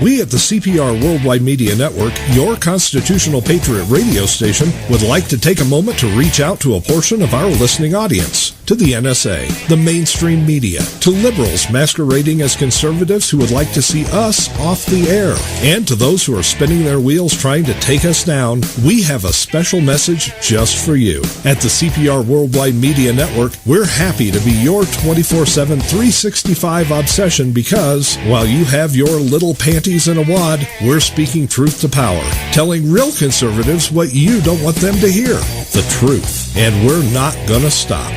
We at the CPR Worldwide Media Network, your constitutional patriot radio station, would like to take a moment to reach out to a portion of our listening audience. To the NSA, the mainstream media, to liberals masquerading as conservatives who would like to see us off the air, and to those who are spinning their wheels trying to take us down, we have a special message just for you. At the CPR Worldwide Media Network, we're happy to be your 24/7, 365 obsession because, while you have your little panties in a wad, we're speaking truth to power, telling real conservatives what you don't want them to hear, the truth, and we're not gonna stop.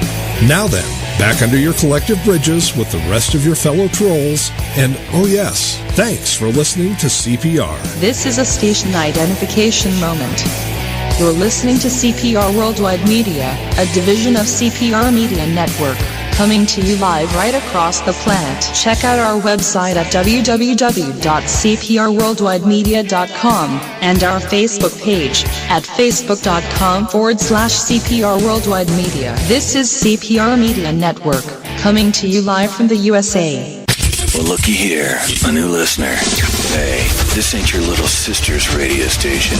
Now then, back under your collective bridges with the rest of your fellow trolls, and oh yes, thanks for listening to CPR. This is a station identification moment. You're listening to CPR Worldwide Media, a division of CPR Media Network, coming to you live right across the planet. Check out our website at www.cprworldwidemedia.com and our Facebook page at facebook.com/CPR Worldwide Media. This is CPR Media Network, coming to you live from the USA. Well, looky here, a new listener. Hey, this ain't your little sister's radio station.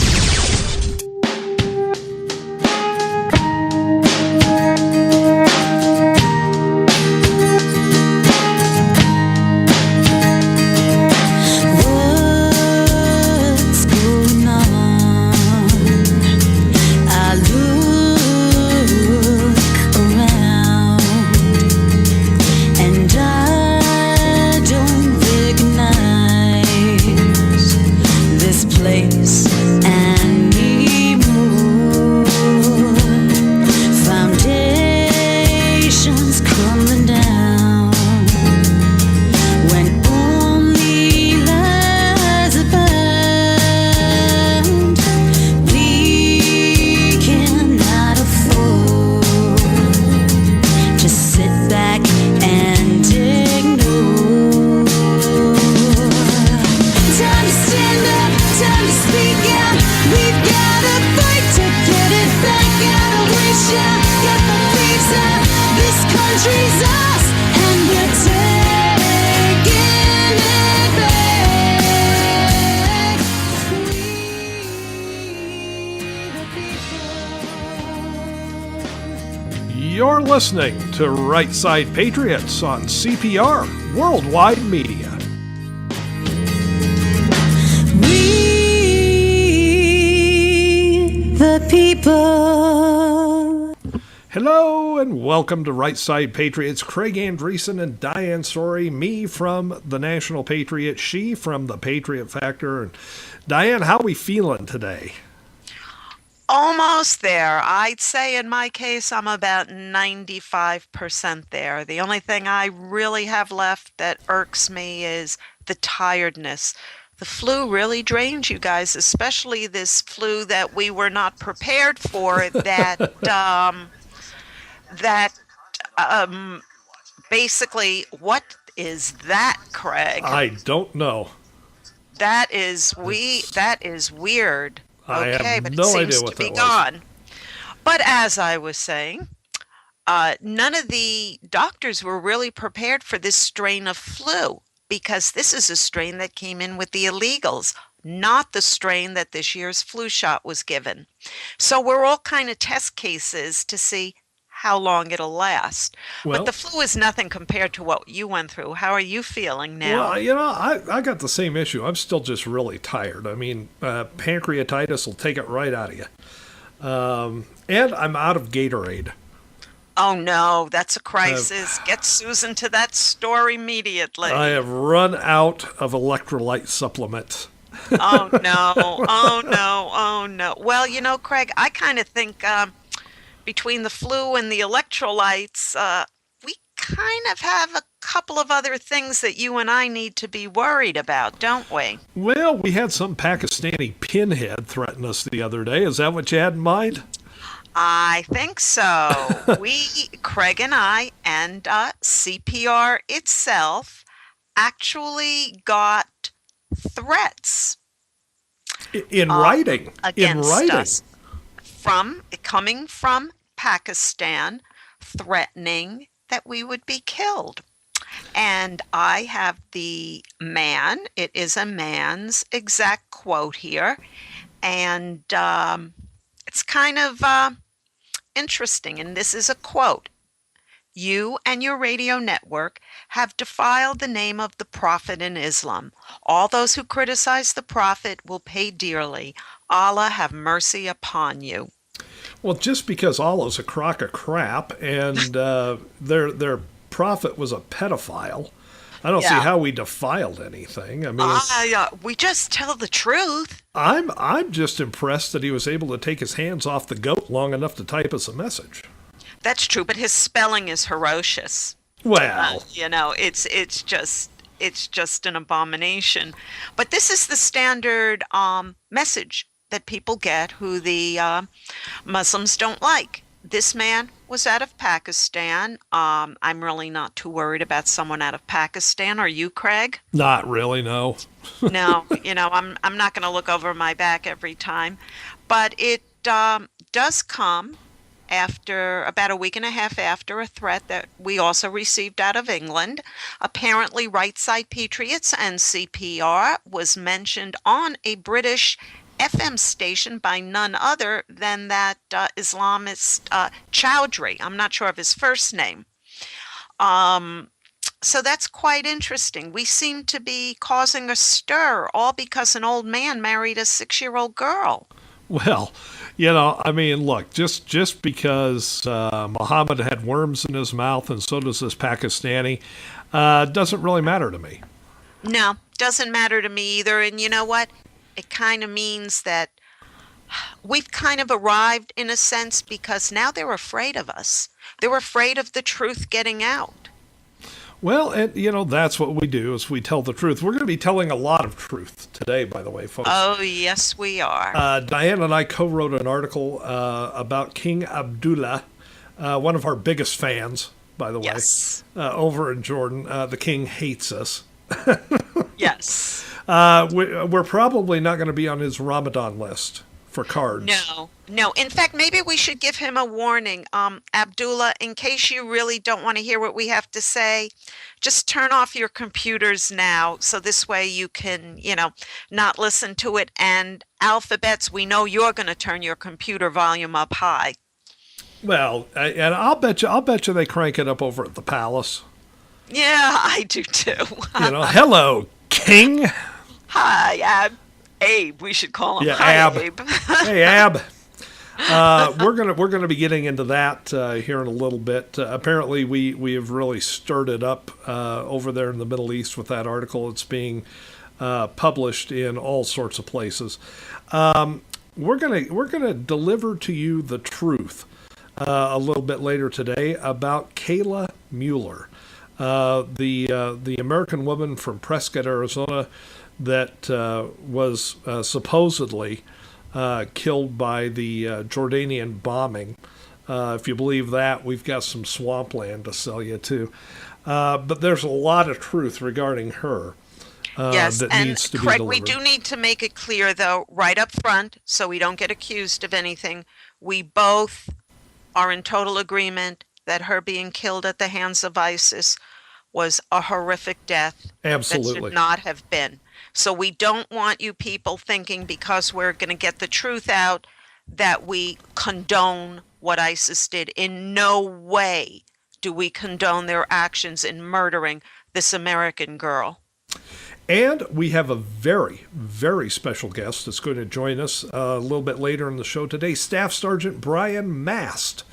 You're listening to Right Side Patriots on CPR Worldwide Media. We, the people. Hello and welcome to Right Side Patriots. Craig Andreessen and Diane Story. Me from the National Patriot. She from the Patriot Factor. And Diane, how are we feeling today? Almost there. I'd say in my case, I'm about 95% there. The only thing I really have left that irks me is the tiredness. The flu really drains you guys, especially this flu that we were not prepared for, basically, what is that, Craig? I don't know. That is weird. Okay, but it no seems idea to what be that gone. But as I was saying, none of the doctors were really prepared for this strain of flu because this is a strain that came in with the illegals, not the strain that this year's flu shot was given. So we're all kind of test cases to see how long it'll last. Well, but the flu is nothing compared to what you went through. How are you feeling now? Well, I got the same issue. I'm still just really tired. I mean, pancreatitis will take it right out of you. And I'm out of Gatorade. Oh, no, that's a crisis. Get Susan to that store immediately. I have run out of electrolyte supplements. Oh, no. Oh, no. Oh, no. Well, Craig, I kind of think between the flu and the electrolytes, we kind of have a couple of other things that you and I need to be worried about, don't we? Well, we had some Pakistani pinhead threaten us the other day. Is that what you had in mind? I think so. Craig and I, and CPR itself actually got threats. In writing. Against in writing. us. Coming from Pakistan, threatening that we would be killed. And I have the man. It is a man's exact quote here. And it's kind of interesting. And this is a quote. You and your radio network have defiled the name of the Prophet in Islam. All those who criticize the Prophet will pay dearly. Allah have mercy upon you. Well, just because Allah's a crock of crap and their prophet was a pedophile, I don't see how we defiled anything. I mean, we just tell the truth. I'm just impressed that he was able to take his hands off the goat long enough to type us a message. That's true, but his spelling is ferocious. Well, it's just an abomination. But this is the standard message that people get who the Muslims don't like. This man was out of Pakistan. I'm really not too worried about someone out of Pakistan. Are you, Craig? Not really, no. No, I'm not going to look over my back every time. But it does come after about a week and a half after a threat that we also received out of England. Apparently, Right Side Patriots and CPR was mentioned on a British FM station by none other than that Islamist Chowdhury. I'm not sure of his first name. So that's quite interesting. We seem to be causing a stir, all because an old man married a 6-year-old girl. Well, I mean, look, just because Muhammad had worms in his mouth and so does this Pakistani, doesn't really matter to me. No, doesn't matter to me either. And you know what? It kind of means that we've kind of arrived in a sense because now they're afraid of us. They're afraid of the truth getting out. Well, and that's what we do is we tell the truth. We're going to be telling a lot of truth today, by the way, folks. Oh, yes, we are. Diane and I co-wrote an article about King Abdulla, one of our biggest fans, by the way, over in Jordan. The king hates us. Yes. We're probably not going to be on his Ramadan list for cards. No. In fact, maybe we should give him a warning. Abdullah, in case you really don't want to hear what we have to say, just turn off your computers now. So this way you can, not listen to it. And alphabets, we know you're going to turn your computer volume up high. Well, and I'll bet you they crank it up over at the palace. Yeah, I do too. Hello, King. Hi, Abe. We should call him. Yeah, Hi, Ab. Abe. Hey, Ab. We're gonna be getting into that here in a little bit. Apparently, we have really stirred it up over there in the Middle East with that article. It's being published in all sorts of places. We're gonna deliver to you the truth a little bit later today about Kayla Mueller, the American woman from Prescott, Arizona, that was supposedly killed by the Jordanian bombing. If you believe that, we've got some swampland to sell you too. But there's a lot of truth regarding her. Yes, that and needs to Craig, be we delivered. do need to make it clear, though, right up front, so we don't get accused of anything. We both are in total agreement that her being killed at the hands of ISIS was a horrific death. Absolutely. That should not have been. So we don't want you people thinking because we're going to get the truth out that we condone what ISIS did. In no way do we condone their actions in murdering this American girl. And we have a very, very special guest that's going to join us a little bit later in the show today. Staff Sgt. Brian Mast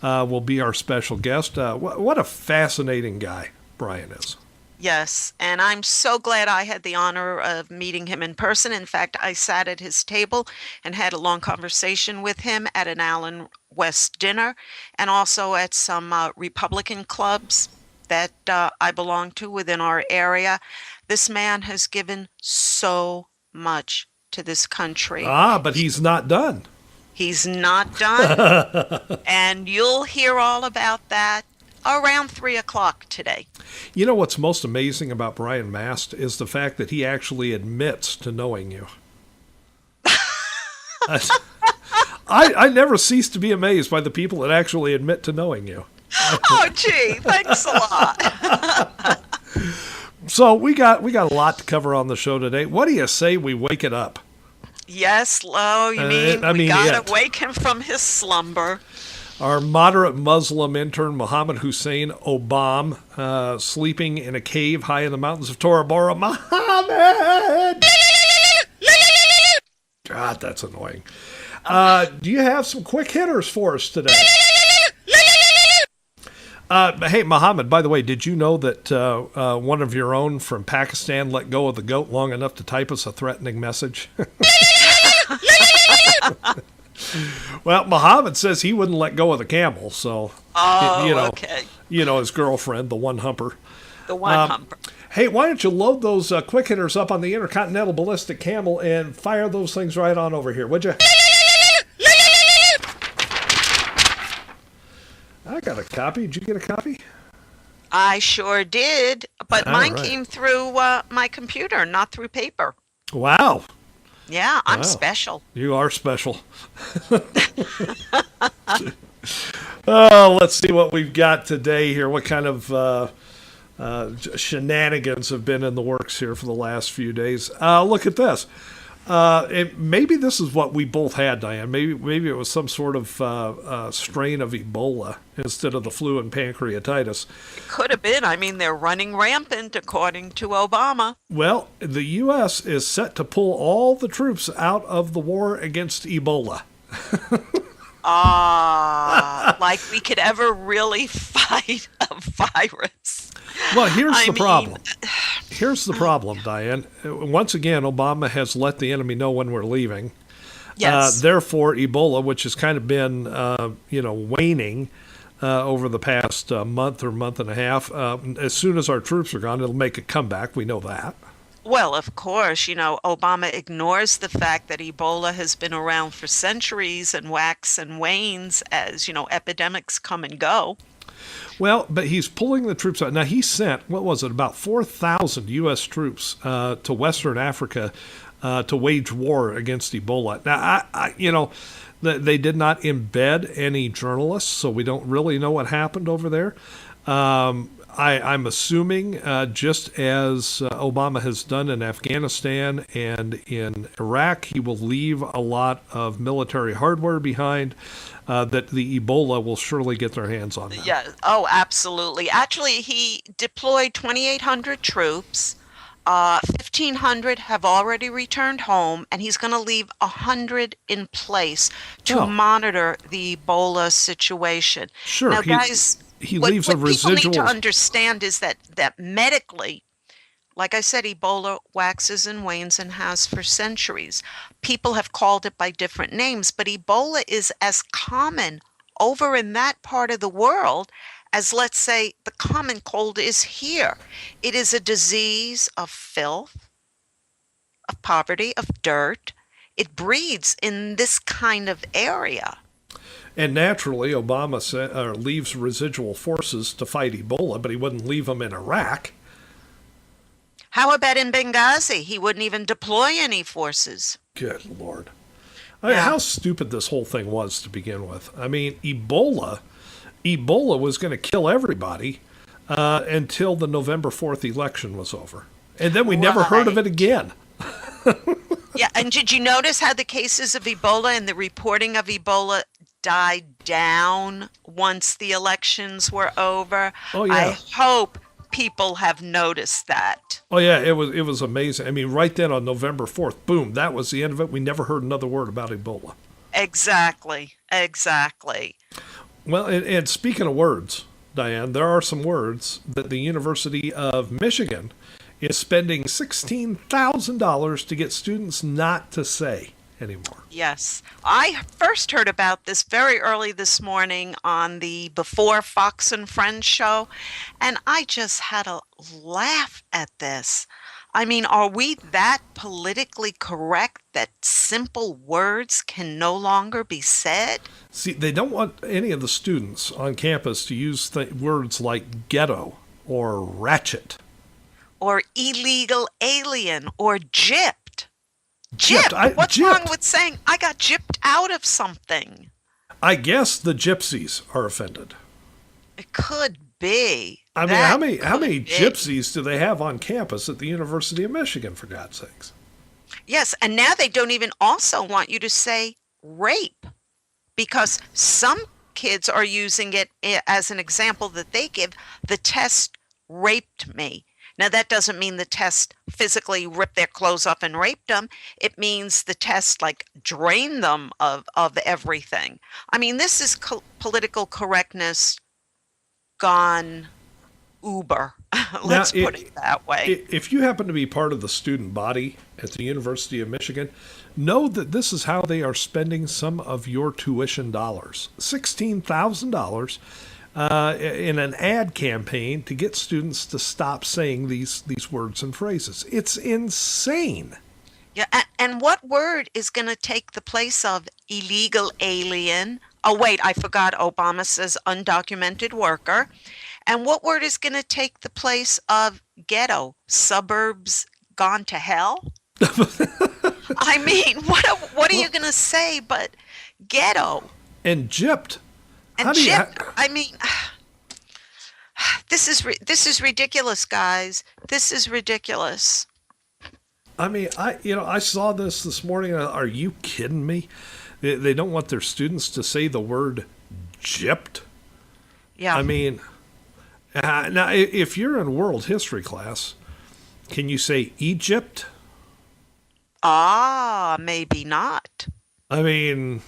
will be our special guest. What a fascinating guy Brian is. Yes, and I'm so glad I had the honor of meeting him in person. In fact, I sat at his table and had a long conversation with him at an Allen West dinner and also at some Republican clubs that I belong to within our area. This man has given so much to this country. But he's not done. He's not done. And you'll hear all about that around 3 o'clock today. You know what's most amazing about Brian Mast is the fact that he actually admits to knowing you. I never cease to be amazed by the people that actually admit to knowing you. Oh, gee, thanks a lot. So we got a lot to cover on the show today. What do you say we wake it up? Yes, Lo, we gotta wake him from his slumber. Our moderate Muslim intern, Mohammed Hussein Obama, sleeping in a cave high in the mountains of Tora Bora. Mohammed! God, that's annoying. Do you have some quick hitters for us today? Hey, Mohammed, by the way, did you know that one of your own from Pakistan let go of the goat long enough to type us a threatening message? Well, Mohammed says he wouldn't let go of the camel, so okay. His girlfriend, the one humper. The one humper. Hey, why don't you load those quick hitters up on the Intercontinental Ballistic Camel and fire those things right on over here, would you? I got a copy. Did you get a copy? I sure did, but mine came through my computer, not through paper. Wow. Yeah, I'm special. You are special. Oh, let's see what we've got today here. What kind of shenanigans have been in the works here for the last few days? Look at this. Maybe this is what we both had, Diane. Maybe it was some sort of strain of Ebola instead of the flu and pancreatitis. It could have been. I mean, they're running rampant, according to Obama. Well, the U.S. is set to pull all the troops out of the war against Ebola. Like we could ever really fight a virus. Well, here's the problem. Here's the problem, Diane. Once again, Obama has let the enemy know when we're leaving. Yes. Therefore, Ebola, which has kind of been, waning over the past month or month and a half, as soon as our troops are gone, it'll make a comeback. We know that. Well, of course, Obama ignores the fact that Ebola has been around for centuries and wax and wanes as, epidemics come and go. Well, but he's pulling the troops out. Now, he sent, about 4,000 U.S. troops to Western Africa to wage war against Ebola. Now, they did not embed any journalists, so we don't really know what happened over there. I'm assuming, just as Obama has done in Afghanistan and in Iraq, he will leave a lot of military hardware behind that the Ebola will surely get their hands on that. Yeah. Oh, absolutely. Actually, he deployed 2,800 troops. 1,500 have already returned home, and he's going to leave 100 in place to monitor the Ebola situation. Sure. Now, guys, he what leaves a residual. People need to understand is that medically, like I said, Ebola waxes and wanes and has for centuries. People have called it by different names, but Ebola is as common over in that part of the world as, let's say, the common cold is here. It is a disease of filth, of poverty, of dirt. It breeds in this kind of area. And naturally, Obama leaves residual forces to fight Ebola, but he wouldn't leave them in Iraq. How about in Benghazi? He wouldn't even deploy any forces. Good Lord. I mean, how stupid this whole thing was to begin with. I mean, Ebola was going to kill everybody until the November 4th election was over. And then we never heard of it again. Yeah, and did you notice how the cases of Ebola and the reporting of Ebola died down once the elections were over? Oh, yeah. I hope people have noticed that. Oh, yeah, it was amazing. I mean, right then on November 4th, boom, that was the end of it. We never heard another word about Ebola. Exactly. Well, and speaking of words, Diane, there are some words that the University of Michigan is spending $16,000 to get students not to say anymore. Yes. I first heard about this very early this morning on the Before Fox and Friends show, and I just had a laugh at this. I mean, are we that politically correct that simple words can no longer be said? See, they don't want any of the students on campus to use words like ghetto or ratchet. Or illegal alien or gypped. Gypped? What's gypped. wrong with saying, I got gypped out of something? I guess the gypsies are offended. It could be. I mean, how many gypsies do they have on campus at the University of Michigan, for God's sakes? Yes, and now they don't even also want you to say rape, because some kids are using it as an example that they give. The test raped me. Now, that doesn't mean the test physically ripped their clothes off and raped them. It means the test, like, drained them of everything. I mean, this is political correctness gone uber. Let's put it that way. If you happen to be part of the student body at the University of Michigan, know that this is how they are spending some of your tuition dollars. $16,000 in an ad campaign to get students to stop saying these words and phrases. It's insane. Yeah, and what word is going to take the place of illegal alien? Oh, wait, I forgot. Obama says undocumented worker. And what word is going to take the place of ghetto? Suburbs gone to hell? I mean, what are you going to say but ghetto? And gypped. And gypped. I mean, this is ridiculous, guys. This is ridiculous. I mean, I saw this morning. Are you kidding me? They don't want their students to say the word gypped. Yeah. I mean, now if you're in world history class, can you say Egypt? Maybe not. I mean,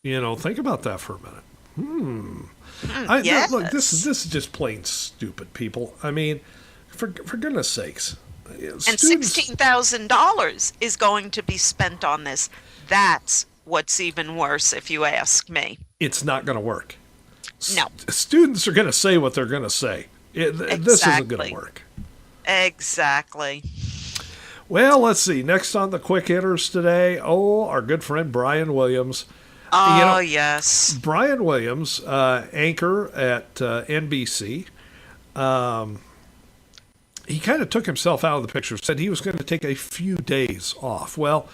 think about that for a minute. Yes. Look, this is just plain stupid, people. I mean, for goodness sakes. And $16,000 is going to be spent on this. That's what's even worse, if you ask me. It's not going to work. No. Students are going to say what they're going to say. This isn't going to work. Exactly. Well, let's see. Next on the quick hitters today, our good friend Brian Williams. Yes. Brian Williams, anchor at NBC. He kind of took himself out of the picture, said he was going to take a few days off. Well,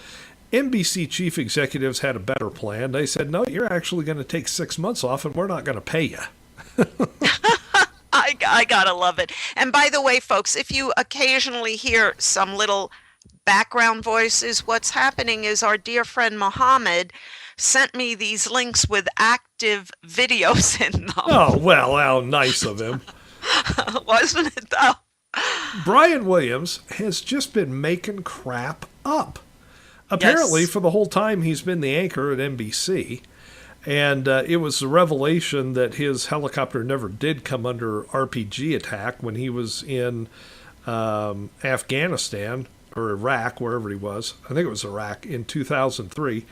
NBC chief executives had a better plan. They said, no, you're actually going to take 6 months off and we're not going to pay you. I gotta love it. And by the way, folks, if you occasionally hear some little background voices, what's happening is our dear friend Mohammed sent me these links with active videos in them. Oh, well, how nice of him. Wasn't it, though? Brian Williams has just been making crap up. Apparently, Yes. for the whole time he's been the anchor at NBC. And it was a revelation that his helicopter never did come under RPG attack when he was in Afghanistan or Iraq, wherever he was. I think it was Iraq in 2003.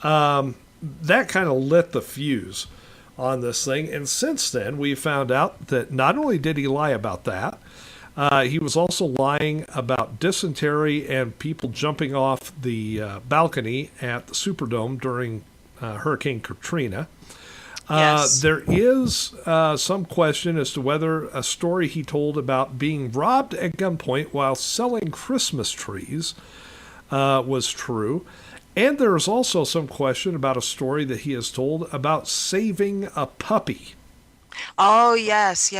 That kind of lit the fuse on this thing. And since then, we found out that not only did he lie about that, he was also lying about dysentery and people jumping off the balcony at the Superdome during Hurricane Katrina. Yes. There is some question as to whether a story he told about being robbed at gunpoint while selling Christmas trees was true. And there is also some question about a story that he has told about saving a puppy. Oh, yes.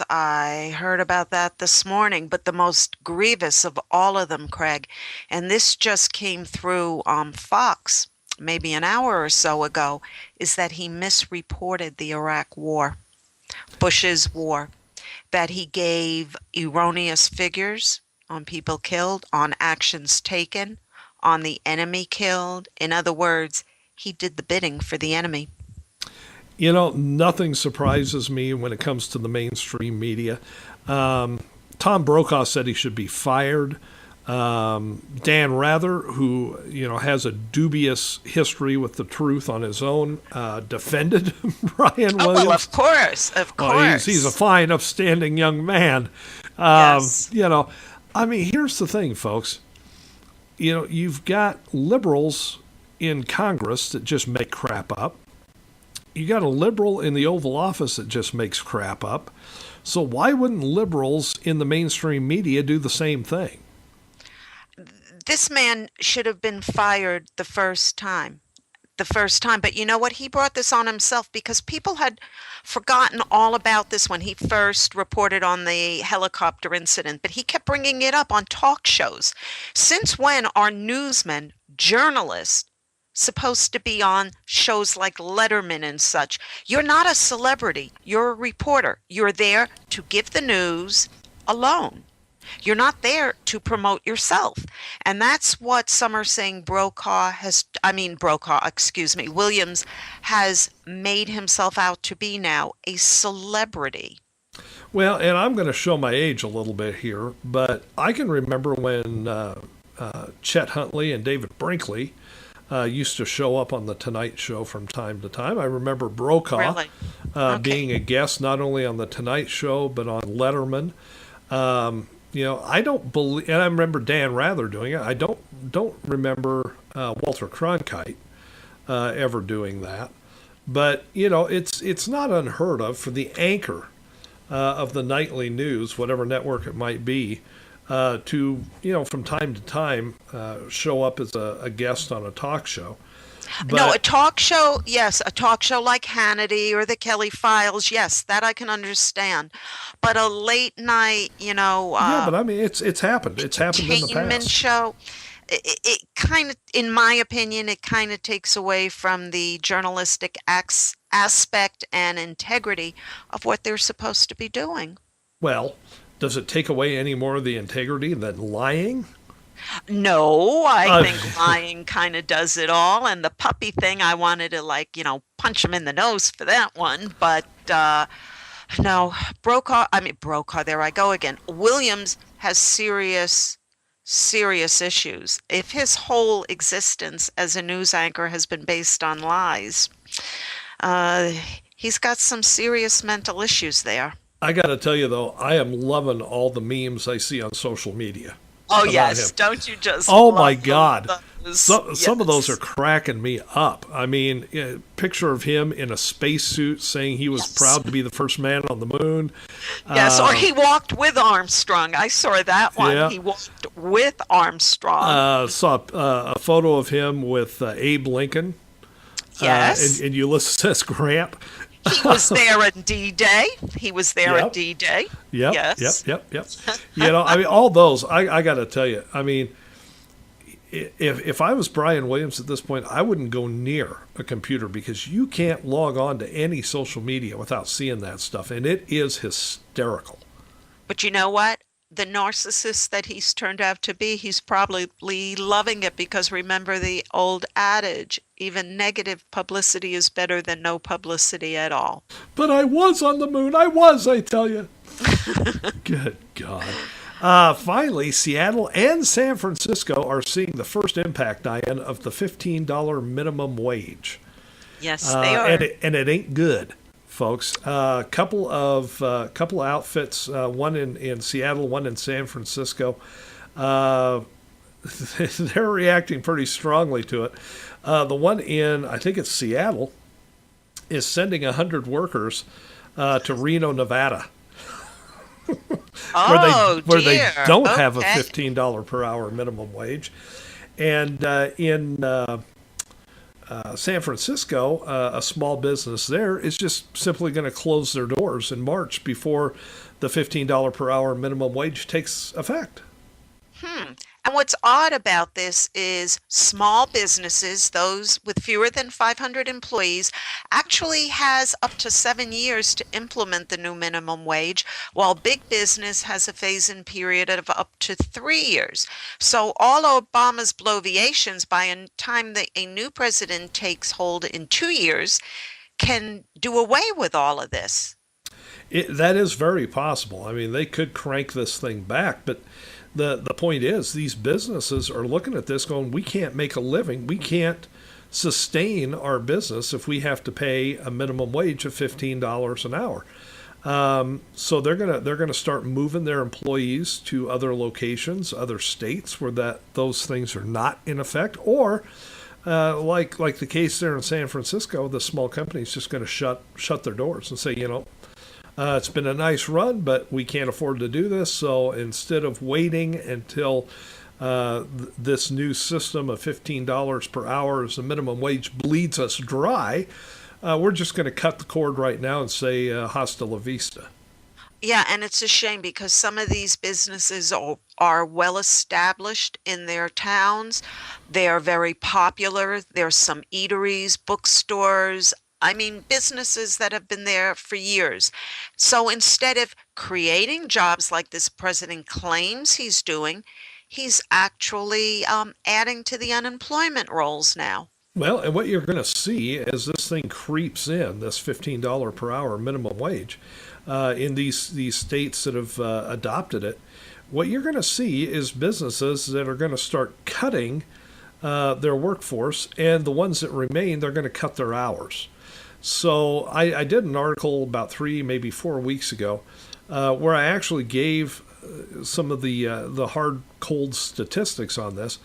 I heard about that this morning, but the most grievous of all of them, Craig, and this just came through Fox maybe an hour or so ago, is that he misreported the Iraq War, Bush's war, that he gave erroneous figures on people killed, on actions taken, on the enemy killed. In other words, he did the bidding for the enemy. Nothing surprises me when it comes to the mainstream media. Tom Brokaw said he should be fired. Dan Rather, who has a dubious history with the truth on his own, defended Brian Williams. Oh, well, of course. He's a fine, upstanding young man. Yes. I mean, here's the thing, folks. You've got liberals in Congress that just make crap up. You got a liberal in the Oval Office that just makes crap up. So why wouldn't liberals in the mainstream media do the same thing? This man should have been fired the first time. the first time. But you know what? He brought this on himself because people had forgotten all about this when he first reported on the helicopter incident. But he kept bringing it up on talk shows. Since when are newsmen, journalists, supposed to be on shows like Letterman and such? You're not a celebrity. You're a reporter. You're there to give the news alone. You're not there to promote yourself. And that's what some are saying Williams has made himself out to be now, a celebrity. Well, and I'm going to show my age a little bit here, but I can remember when Chet Huntley and David Brinkley used to show up on The Tonight Show from time to time. I remember Brokaw being a guest not only on The Tonight Show, but on Letterman. I don't believe, and I remember Dan Rather doing it. I don't remember Walter Cronkite ever doing that. But, it's not unheard of for the anchor of the nightly news, whatever network it might be, to, from time to time, show up as a guest on a talk show. No, a talk show, yes, a talk show like Hannity or the Kelly Files, yes, that I can understand. But a late night, yeah, but I mean, it's happened. It's happened in the past. Show, it kind of, in my opinion, it kind of takes away from the journalistic aspect and integrity of what they're supposed to be doing. Well, does it take away any more of the integrity than lying? No, I think lying kind of does it all. And the puppy thing, I wanted to punch him in the nose for that one. But no, Brokaw, there I go again. Williams has serious issues. If his whole existence as a news anchor has been based on lies, he's got some serious mental issues there. I got to tell you, though, I am loving all the memes I see on social media. Oh, yes. Him. Don't you just Oh, my God. Some of those are cracking me up. I mean, a picture of him in a spacesuit saying he was proud to be the first man on the moon. Yes, or he walked with Armstrong. I saw that one. Yeah. He walked with Armstrong. Saw a photo of him with Abe Lincoln. Yes. And Ulysses Grant. He was there at D-Day. At D-Day. Yep. Yes. Yep. I mean, all those, I got to tell you, I mean, if I was Brian Williams at this point, I wouldn't go near a computer because you can't log on to any social media without seeing that stuff. And it is hysterical. But you know what? The narcissist that he's turned out to be, he's probably loving it because remember the old adage, even negative publicity is better than no publicity at all. But I was on the moon. I tell you. Good God. Finally, Seattle and San Francisco are seeing the first impact, Diane, of the $15 minimum wage. Yes, they are. And it ain't good. Folks, couple of outfits, one in Seattle, one in San Francisco. They're reacting pretty strongly to it. The one in, I think it's Seattle, is sending 100 workers to Reno, Nevada, where they don't have a $15 per hour minimum wage, and in San Francisco, a small business there is just simply going to close their doors in March before the $15 per hour minimum wage takes effect. And what's odd about this is small businesses, those with fewer than 500 employees, actually has up to 7 years to implement the new minimum wage, while big business has a phase-in period of up to 3 years. So all Obama's bloviations, by the time that a new president takes hold in 2 years, can do away with all of this. That is very possible. I mean, they could crank this thing back, but the point is these businesses are looking at this going, we can't make a living. We can't sustain our business if we have to pay a minimum wage of $15 an hour. So they're gonna start moving their employees to other locations, other states where those things are not in effect, or like the case there in San Francisco, the small company is just going to shut their doors and say, it's been a nice run, but we can't afford to do this. So instead of waiting until this new system of $15 per hour as the minimum wage bleeds us dry, we're just going to cut the cord right now and say hasta la vista. Yeah, and it's a shame because some of these businesses are well established in their towns. They are very popular. There's some eateries, bookstores. I mean, businesses that have been there for years. So instead of creating jobs like this president claims he's doing, he's actually adding to the unemployment rolls now. Well, and what you're going to see as this thing creeps in, this $15 per hour minimum wage, in these states that have adopted it, what you're going to see is businesses that are going to start cutting their workforce, and the ones that remain, they're going to cut their hours. So I did an article about 3, maybe 4 weeks ago, where I actually gave some of the hard, cold statistics on this.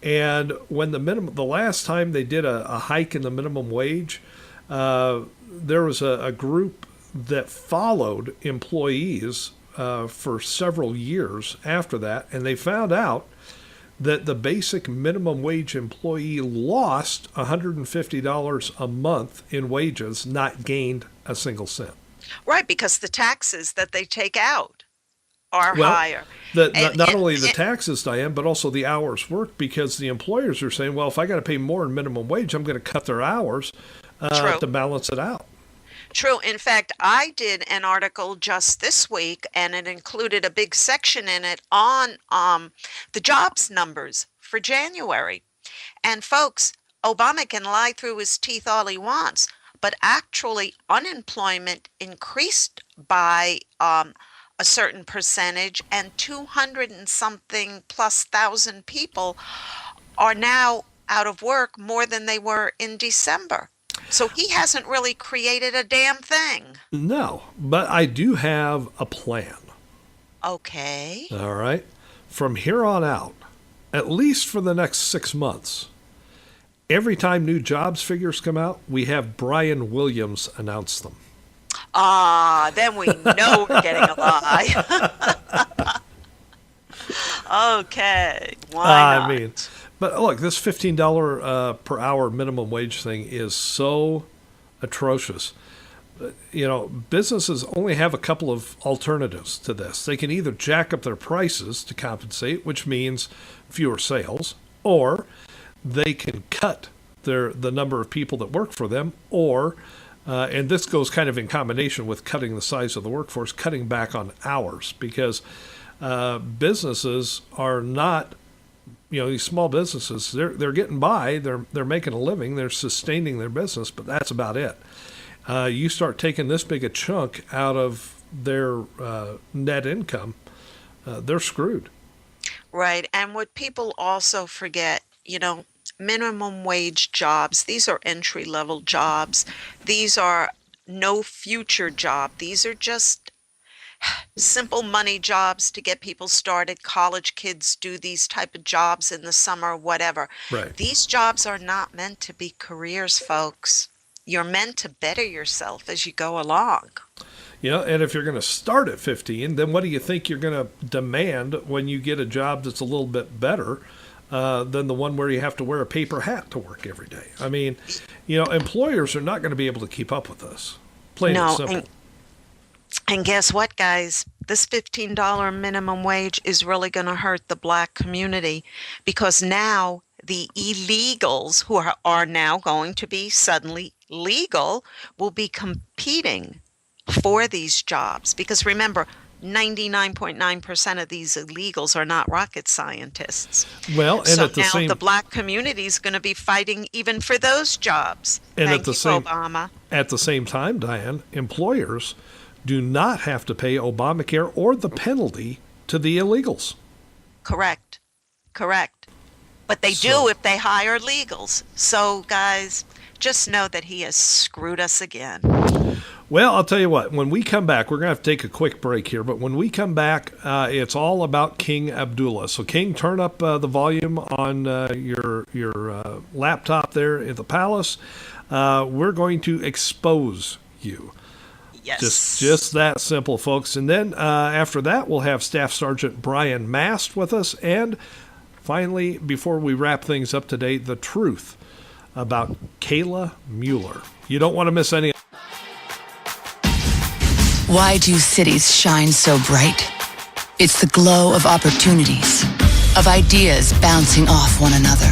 And when the last time they did a hike in the minimum wage, there was a group that followed employees for several years after that, and they found out that the basic minimum wage employee lost $150 a month in wages, not gained a single cent. Right, because the taxes that they take out are higher. Not only the taxes, Diane, but also the hours worked, because the employers are saying, well, if I got to pay more in minimum wage, I'm going to cut their hours to balance it out. True. In fact, I did an article just this week, and it included a big section in it on the jobs numbers for January. And folks, Obama can lie through his teeth all he wants, but actually unemployment increased by a certain percentage, and 200 and something plus thousand people are now out of work, more than they were in December. So he hasn't really created a damn thing. No, but I do have a plan. Okay. All right. From here on out, at least for the next 6 months, every time new jobs figures come out, we have Brian Williams announce them. Then we know we're getting a lie. Okay. Why not? I mean, but look, this $15 per hour minimum wage thing is so atrocious. You know, businesses only have a couple of alternatives to this. They can either jack up their prices to compensate, which means fewer sales, or they can cut the number of people that work for them, or and this goes kind of in combination with cutting the size of the workforce, cutting back on hours, because businesses are not, these small businesses, they're getting by, they're making a living, they're sustaining their business, but that's about it. You start taking this big a chunk out of their net income, they're screwed. Right. And what people also forget, minimum wage jobs, these are entry-level jobs. These are no future job. These are just simple money jobs to get people started. College kids do these type of jobs in the summer, whatever. Right. These jobs are not meant to be careers, folks. You're meant to better yourself as you go along. And if you're going to start at 15, then what do you think you're going to demand when you get a job that's a little bit better than the one where you have to wear a paper hat to work every day? I mean, employers are not going to be able to keep up with this. Plain and simple. And guess what, guys? This $15 minimum wage is really going to hurt the black community, because now the illegals who are now going to be suddenly legal will be competing for these jobs. Because remember, 99.9% of these illegals are not rocket scientists. Well, and so at the now the black community is going to be fighting even for those jobs. And Thank you, Obama. At the same time, Diane, employers do not have to pay Obamacare or the penalty to the illegals. Correct. But they do if they hire legals. So, guys, just know that he has screwed us again. Well, I'll tell you what, when we come back, we're going to have to take a quick break here, but when we come back, it's all about King Abdulla. So, King, turn up the volume on your laptop there at the palace. We're going to expose you. Yes. Just that simple, folks. And then after that, we'll have Staff Sergeant Brian Mast with us, and Finally, before we wrap things up today, the truth about Kayla Mueller. You don't want to miss any. Why do cities shine so bright? It's the glow of opportunities, of ideas bouncing off one another,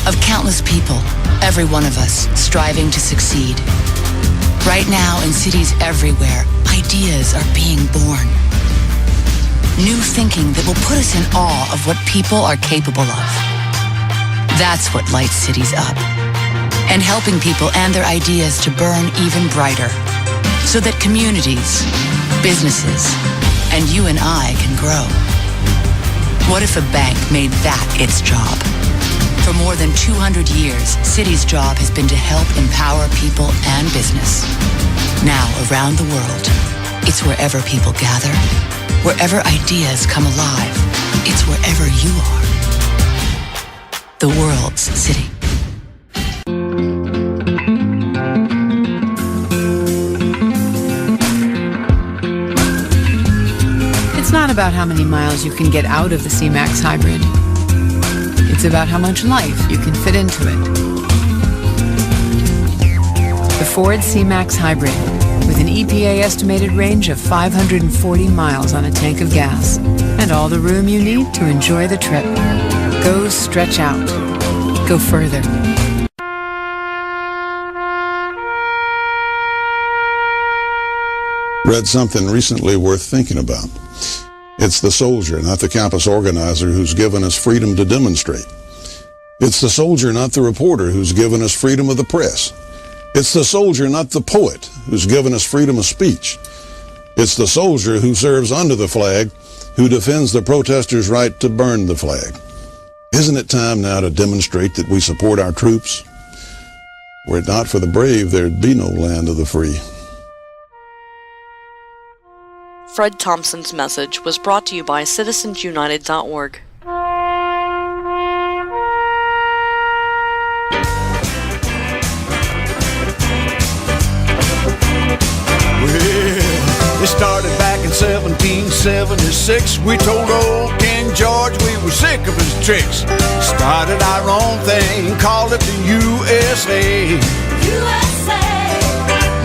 of countless people, every one of us, striving to succeed. Right now, in cities everywhere, ideas are being born. New thinking that will put us in awe of what people are capable of. That's what lights cities up. And helping people and their ideas to burn even brighter, so that communities, businesses, and you and I can grow. What if a bank made that its job? For more than 200 years, Citi's job has been to help empower people and business. Now, around the world, it's wherever people gather, wherever ideas come alive. It's wherever you are. The world's city. It's not about how many miles you can get out of the C-Max Hybrid. It's about how much life you can fit into it. The Ford C-Max Hybrid, with an EPA estimated range of 540 miles on a tank of gas, and all the room you need to enjoy the trip. Go stretch out. Go further. Read something recently worth thinking about. It's the soldier, not the campus organizer, who's given us freedom to demonstrate. It's the soldier, not the reporter, who's given us freedom of the press. It's the soldier, not the poet, who's given us freedom of speech. It's the soldier who serves under the flag, who defends the protesters' right to burn the flag. Isn't it time now to demonstrate that we support our troops? Were it not for the brave, there'd be no land of the free. Fred Thompson's message was brought to you by citizensunited.org. It started back in 1776. We told old King George we were sick of his tricks. Started our own thing, called it the USA.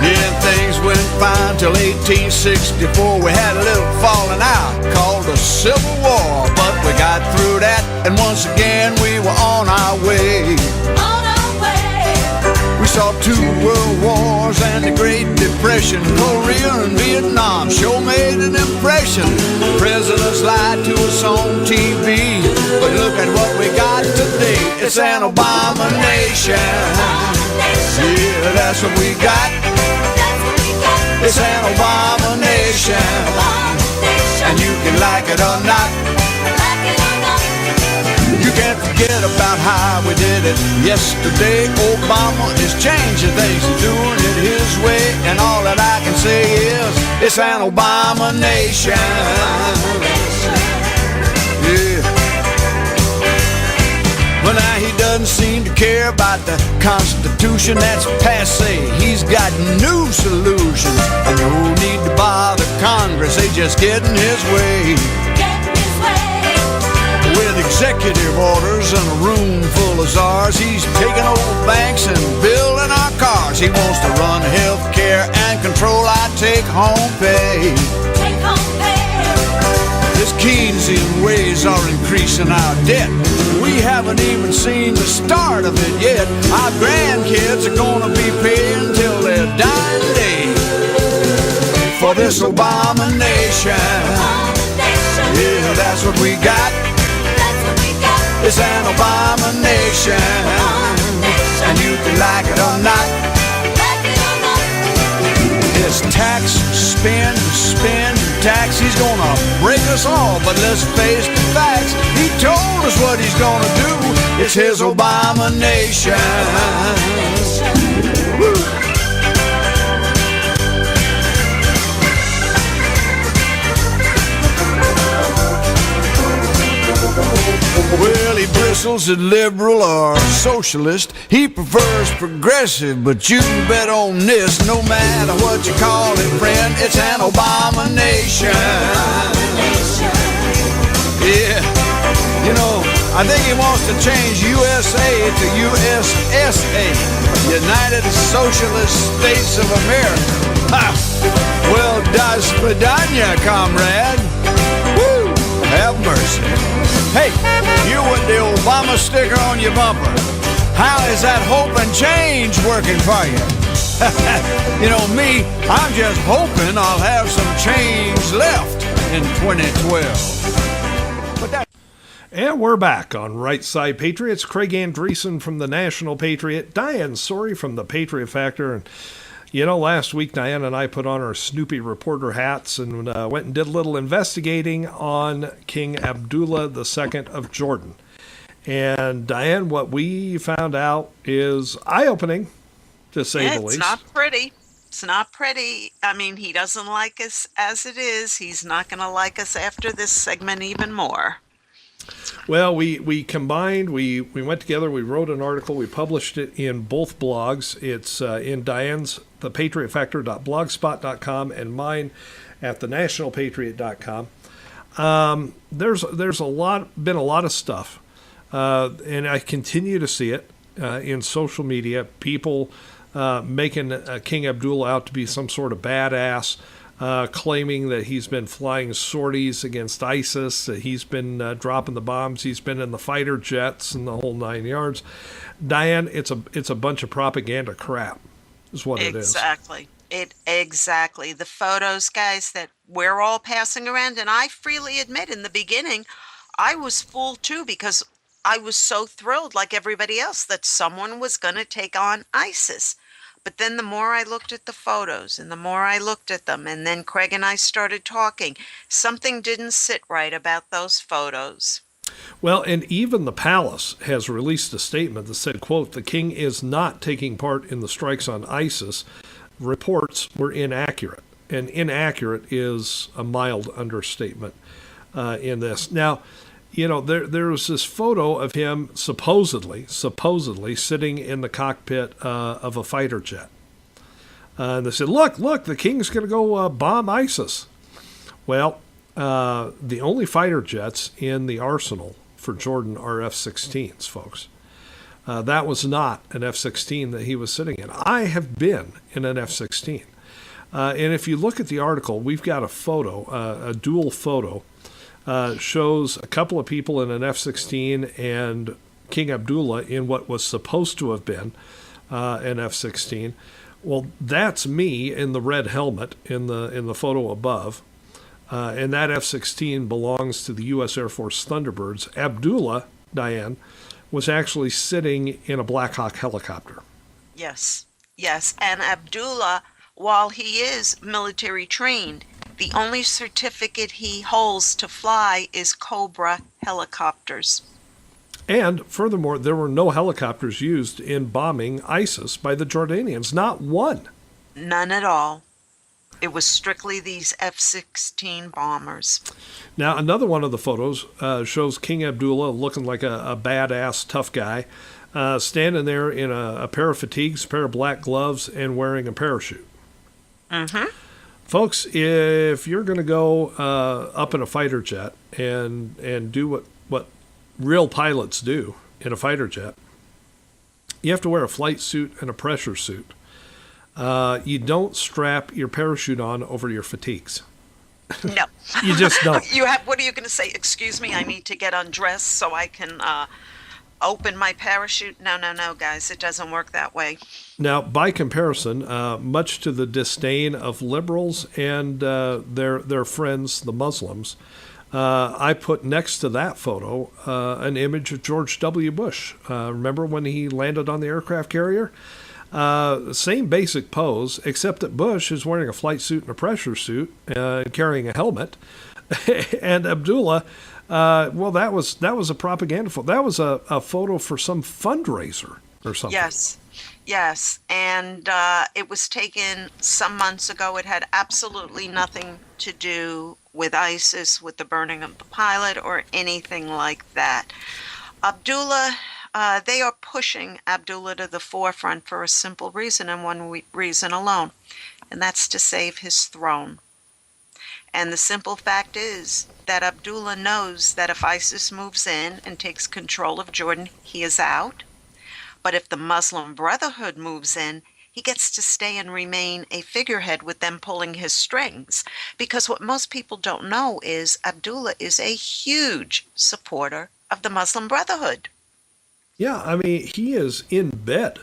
Then things went fine till 1864. We had a little falling out called the Civil War, but we got through that, and once again we were on our way. We saw 2 world wars and the Great Depression. Korea and Vietnam sure made an impression. Presidents lied to us on TV, but look at what we got today. It's an abomination. Yeah, that's what we got. It's an abomination. And you can like it or not. You can't forget about how we did it yesterday. Obama is changing things and doing it his way, and all that I can say is it's an abomination. Yeah. Well, now he doesn't seem to care about the Constitution. That's passé. He's got new solutions, and no need to bother Congress. They just get in his way. With executive orders and a room full of czars, he's taking over banks and building our cars. He wants to run health care and control our take-home pay. His Keynesian ways are increasing our debt. We haven't even seen the start of it yet. Our grandkids are gonna be paying till their dying day for this abomination. Yeah, that's what we got. It's an abomination, and you can like it or not. It's tax, spend, tax. He's gonna break us all, but let's face the facts. He told us what he's gonna do. It's his abomination. Woo. Well, he bristles at liberal or socialist. He prefers progressive, but you can bet on this. No matter what you call it, friend, it's an abomination. Yeah, you know, I think he wants to change USA to USSA, United Socialist States of America. Ha! Well, das vidanya, comrade. Woo! Have mercy. Hey, you with the Obama sticker on your bumper. How is that hope and change working for you? You know me, I'm just hoping I'll have some change left in 2012. But that. And we're back on Right Side Patriots. Craig Andreessen from the National Patriot. Diane Sori from the Patriot Factor. And, you know, last week Diane and I put on our Snoopy reporter hats and went and did a little investigating on King Abdullah II of Jordan. And, Diane, what we found out is eye-opening, to say the least. It's not pretty. It's not pretty. I mean, he doesn't like us as it is. He's not going to like us after this segment even more. Well, we combined, we went together, we wrote an article, we published it in both blogs. It's in Diane's, thepatriotfactor.blogspot.com, and mine at thenationalpatriot.com. There's been a lot of stuff, and I continue to see it in social media, people making King Abdullah out to be some sort of badass, claiming that he's been flying sorties against ISIS, that he's been dropping the bombs, he's been in the fighter jets and the whole 9 yards. Diane, it's a bunch of propaganda crap, is what it is. Exactly. The photos, guys, that we're all passing around, and I freely admit in the beginning, I was fooled too, because I was so thrilled, like everybody else, that someone was going to take on ISIS. But then the more I looked at the photos and the more I looked at them, and then Craig and I started talking, something didn't sit right about those photos. Well, and even the palace has released a statement that said, quote, "The king is not taking part in the strikes on ISIS. Reports were inaccurate." And inaccurate is a mild understatement in this. Now, you know, there was this photo of him supposedly sitting in the cockpit of a fighter jet. And they said, look, the king's going to go bomb ISIS. Well, the only fighter jets in the arsenal for Jordan are F-16s, folks. That was not an F-16 that he was sitting in. I have been in an F-16. And if you look at the article, we've got a photo, a dual photo, shows a couple of people in an F-16 and King Abdullah in what was supposed to have been an F-16. Well, that's me in the red helmet in the photo above, and that F-16 belongs to the U.S. Air Force Thunderbirds. Abdullah, Diane, was actually sitting in a Black Hawk helicopter. Yes, and Abdullah, while he is military trained, the only certificate he holds to fly is Cobra helicopters. And furthermore, there were no helicopters used in bombing ISIS by the Jordanians. Not one. None at all. It was strictly these F-16 bombers. Now, another one of the photos shows King Abdullah looking like a badass, tough guy, standing there in a pair of fatigues, a pair of black gloves, and wearing a parachute. Mm-hmm. Folks, if you're going to go up in a fighter jet and do what real pilots do in a fighter jet, you have to wear a flight suit and a pressure suit. You don't strap your parachute on over your fatigues. No. You just don't. What are you going to say? Excuse me, I need to get undressed so I can open my parachute. No, guys, it doesn't work that way. Now, by comparison, much to the disdain of liberals and their friends, the Muslims, I put next to that photo an image of George W. Bush. Remember when he landed on the aircraft carrier? Same basic pose, except that Bush is wearing a flight suit and a pressure suit and carrying a helmet. And Abdullah, well, that was a propaganda photo. That was a photo for some fundraiser or something. Yes, and it was taken some months ago. It had absolutely nothing to do with ISIS, with the burning of the pilot, or anything like that. Abdullah, they are pushing Abdullah to the forefront for a simple reason, and one reason alone, and that's to save his throne. And the simple fact is, that Abdullah knows that if ISIS moves in and takes control of Jordan, he is out. But if the Muslim Brotherhood moves in, he gets to stay and remain a figurehead with them pulling his strings. Because what most people don't know is Abdullah is a huge supporter of the Muslim Brotherhood. Yeah, I mean, he is in bed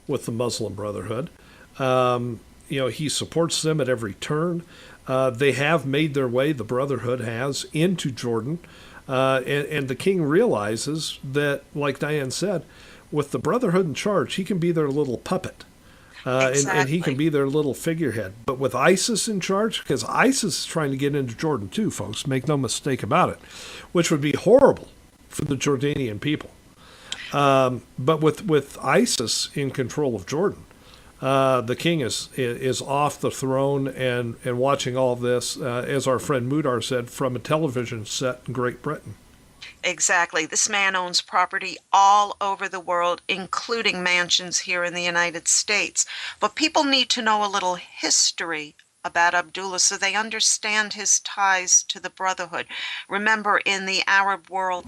with the Muslim Brotherhood. He supports them at every turn. They have made their way, the Brotherhood has, into Jordan. And the king realizes that, like Diane said, with the Brotherhood in charge, he can be their little puppet. Exactly. And he can be their little figurehead. But with ISIS in charge, because ISIS is trying to get into Jordan too, folks, make no mistake about it, which would be horrible for the Jordanian people. But with ISIS in control of Jordan, the king is off the throne and watching all this, as our friend Mudar said, from a television set in Great Britain. Exactly. This man owns property all over the world, including mansions here in the United States. But people need to know a little history about Abdullah so they understand his ties to the Brotherhood. Remember, in the Arab world,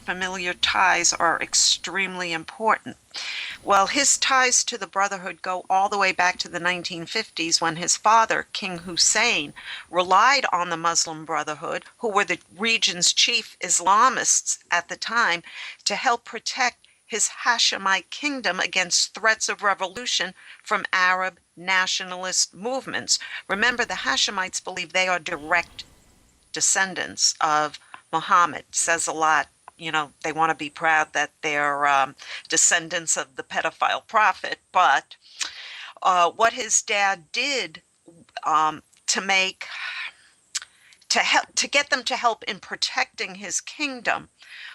familiar ties are extremely important. Well, his ties to the Brotherhood go all the way back to the 1950s when his father, King Hussein, relied on the Muslim Brotherhood, who were the region's chief Islamists at the time, to help protect his Hashemite kingdom against threats of revolution from Arab nationalist movements. Remember, the Hashemites believe they are direct descendants of Muhammad. Says a lot. They want to be proud that they're descendants of the pedophile prophet. But what his dad did to get them to help in protecting his kingdom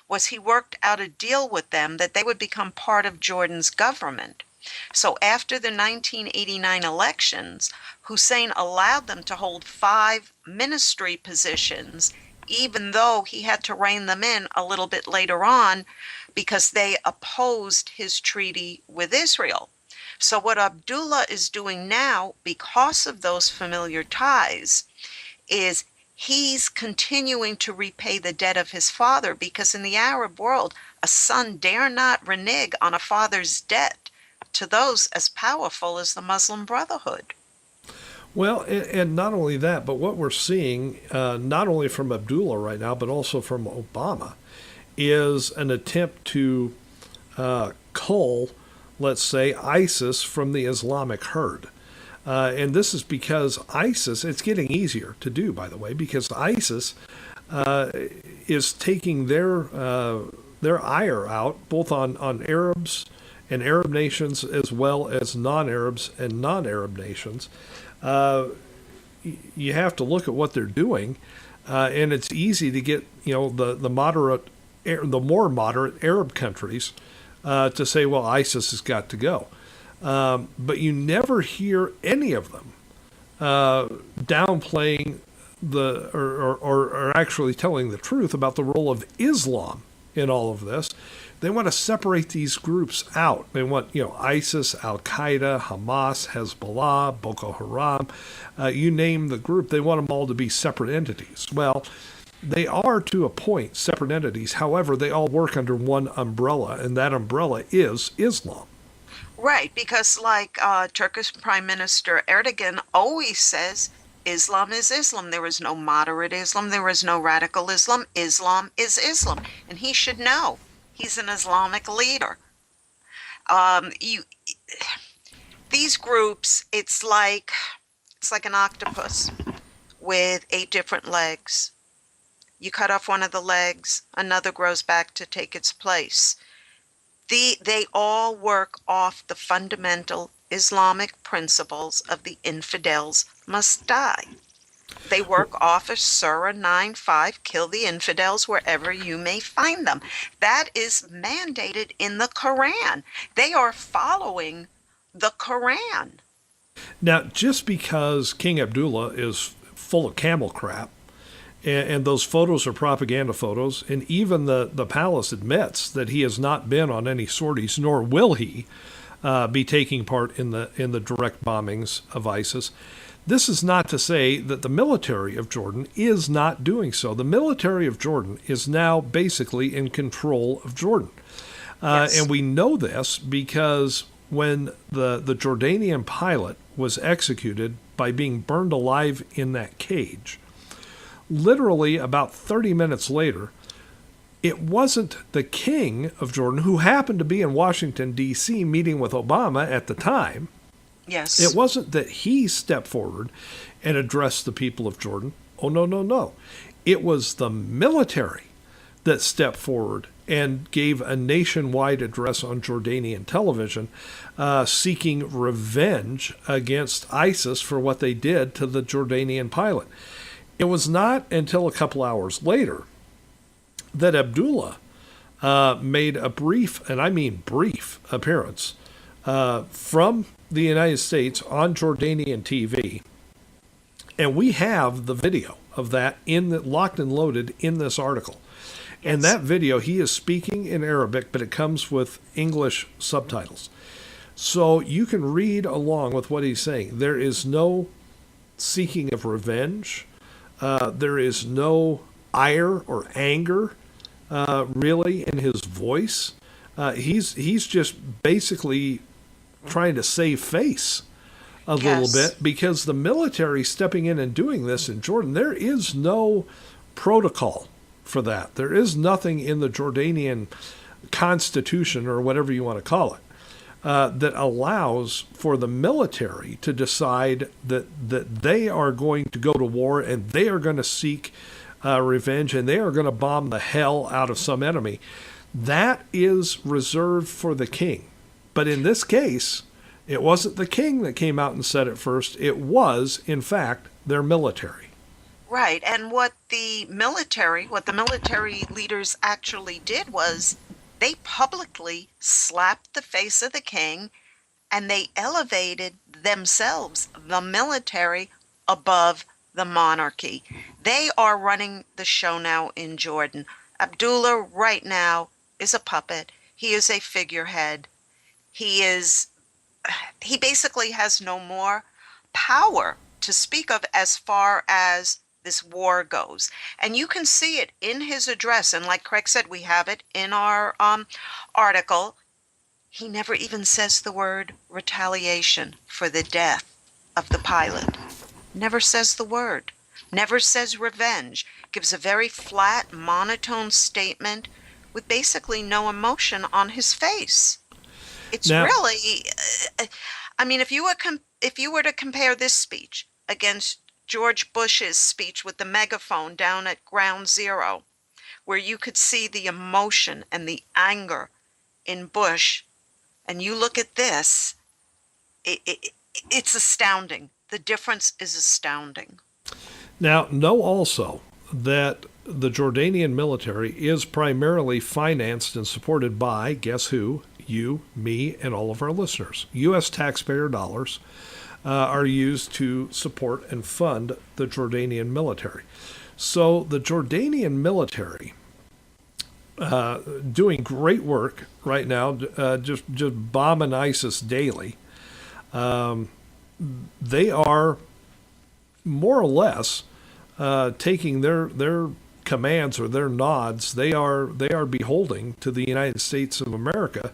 was he worked out a deal with them that they would become part of Jordan's government. So after the 1989 elections, Hussein allowed them to hold 5 ministry positions, even though he had to rein them in a little bit later on because they opposed his treaty with Israel. So what Abdullah is doing now, because of those familiar ties, is he's continuing to repay the debt of his father, because in the Arab world, a son dare not renege on a father's debt to those as powerful as the Muslim Brotherhood. Well, and not only that, but what we're seeing, not only from Abdullah right now, but also from Obama, is an attempt to cull, let's say, ISIS from the Islamic herd. And this is because ISIS, it's getting easier to do, by the way, because ISIS is taking their ire out both on Arabs and Arab nations as well as non-Arabs and non-Arab nations. You have to look at what they're doing, and it's easy to get the more moderate Arab countries to say, well, ISIS has got to go. But you never hear any of them downplaying or actually telling the truth about the role of Islam in all of this. They want to separate these groups out. They want, ISIS, Al-Qaeda, Hamas, Hezbollah, Boko Haram, you name the group, they want them all to be separate entities. Well, they are to a point separate entities. However, they all work under one umbrella, and that umbrella is Islam. Right, because like Turkish Prime Minister Erdogan always says, Islam is Islam. There is no moderate Islam. There is no radical Islam. Islam is Islam. And he should know. He's an Islamic leader. These groups, it's like an octopus with 8 different legs. You cut off one of the legs, another grows back to take its place. They all work off the fundamental Islamic principles of the infidels must die. They work off of Surah 9:5, kill the infidels wherever you may find them. That is mandated in the Quran. They are following the Quran. Now, just because King Abdullah is full of camel crap, and those photos are propaganda photos, and even the palace admits that he has not been on any sorties, nor will he be taking part in the direct bombings of ISIS. This is not to say that the military of Jordan is not doing so. The military of Jordan is now basically in control of Jordan. Yes. And we know this because when the Jordanian pilot was executed by being burned alive in that cage, literally about 30 minutes later, it wasn't the king of Jordan, who happened to be in Washington, D.C., meeting with Obama at the time. Yes. It wasn't that he stepped forward and addressed the people of Jordan. Oh, no, no, no. It was the military that stepped forward and gave a nationwide address on Jordanian television, seeking revenge against ISIS for what they did to the Jordanian pilot. It was not until a couple hours later that Abdulla made a brief, and I mean brief, appearance from the United States on Jordanian TV. And we have the video of that locked and loaded in this article. And that video, he is speaking in Arabic, but it comes with English subtitles. So you can read along with what he's saying. There is no seeking of revenge. There is no ire or anger, really, in his voice. He's just basically trying to save face a little bit, because the military stepping in and doing this in Jordan, there is no protocol for that. There is nothing in the Jordanian constitution, or whatever you want to call it, that allows for the military to decide that they are going to go to war and they are going to seek revenge and they are going to bomb the hell out of some enemy. That is reserved for the king. But in this case, it wasn't the king that came out and said it first. It was, in fact, their military. Right. And what the military leaders actually did was they publicly slapped the face of the king, and they elevated themselves, the military, above the monarchy. They are running the show now in Jordan. Abdulla right now is a puppet. He is a figurehead. He basically has no more power to speak of as far as this war goes. And you can see it in his address. And like Craig said, we have it in our article. He never even says the word retaliation for the death of the pilot. Never says the word. Never says revenge. Gives a very flat, monotone statement with basically no emotion on his face. It's really, I mean, if you were to compare this speech against George Bush's speech with the megaphone down at Ground Zero, where you could see the emotion and the anger in Bush, and you look at this, it's astounding. The difference is astounding. Now, know also that the Jordanian military is primarily financed and supported by, guess who? You, me, and all of our listeners. U.S. taxpayer dollars are used to support and fund the Jordanian military. So the Jordanian military, doing great work right now, just bombing ISIS daily. They are more or less taking their commands or their nods. They are beholding to the United States of America,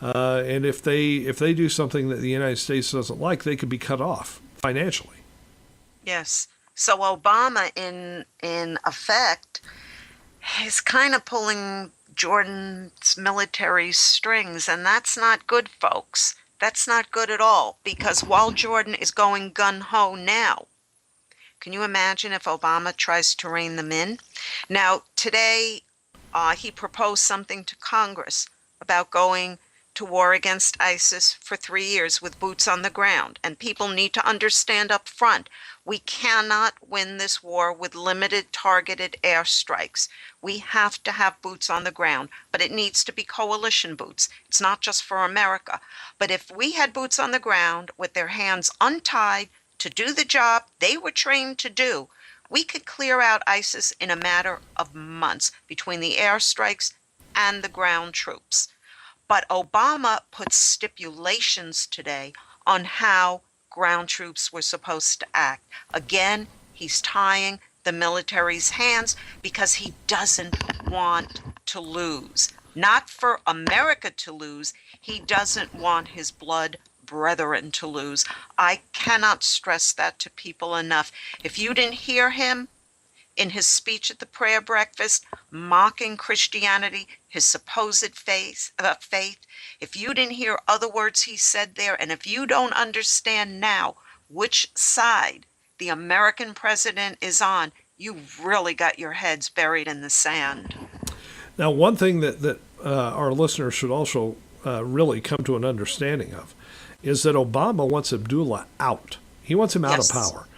and if they do something that the United States doesn't like, they could be cut off financially. Yes. So Obama, in effect, is kind of pulling Jordan's military strings, and that's not good, folks. That's not good at all, because while Jordan is going gung-ho now, can you imagine if Obama tries to rein them in? Now, today, he proposed something to Congress about going to war against ISIS for 3 years with boots on the ground. And people need to understand up front, we cannot win this war with limited targeted airstrikes. We have to have boots on the ground, but it needs to be coalition boots. It's not just for America. But if we had boots on the ground with their hands untied to do the job they were trained to do, we could clear out ISIS in a matter of months between the airstrikes and the ground troops. But Obama put stipulations today on how ground troops were supposed to act. Again, he's tying the military's hands because he doesn't want to lose. Not for America to lose, he doesn't want his blood brethren to lose. I cannot stress that to people enough. If you didn't hear him in his speech at the prayer breakfast, mocking Christianity, his supposed faith, if you didn't hear other words he said there, and if you don't understand now which side the American president is on, you've really got your heads buried in the sand. Now, one thing that our listeners should also really come to an understanding of is that Obama wants Abdulla out. He wants him out of power.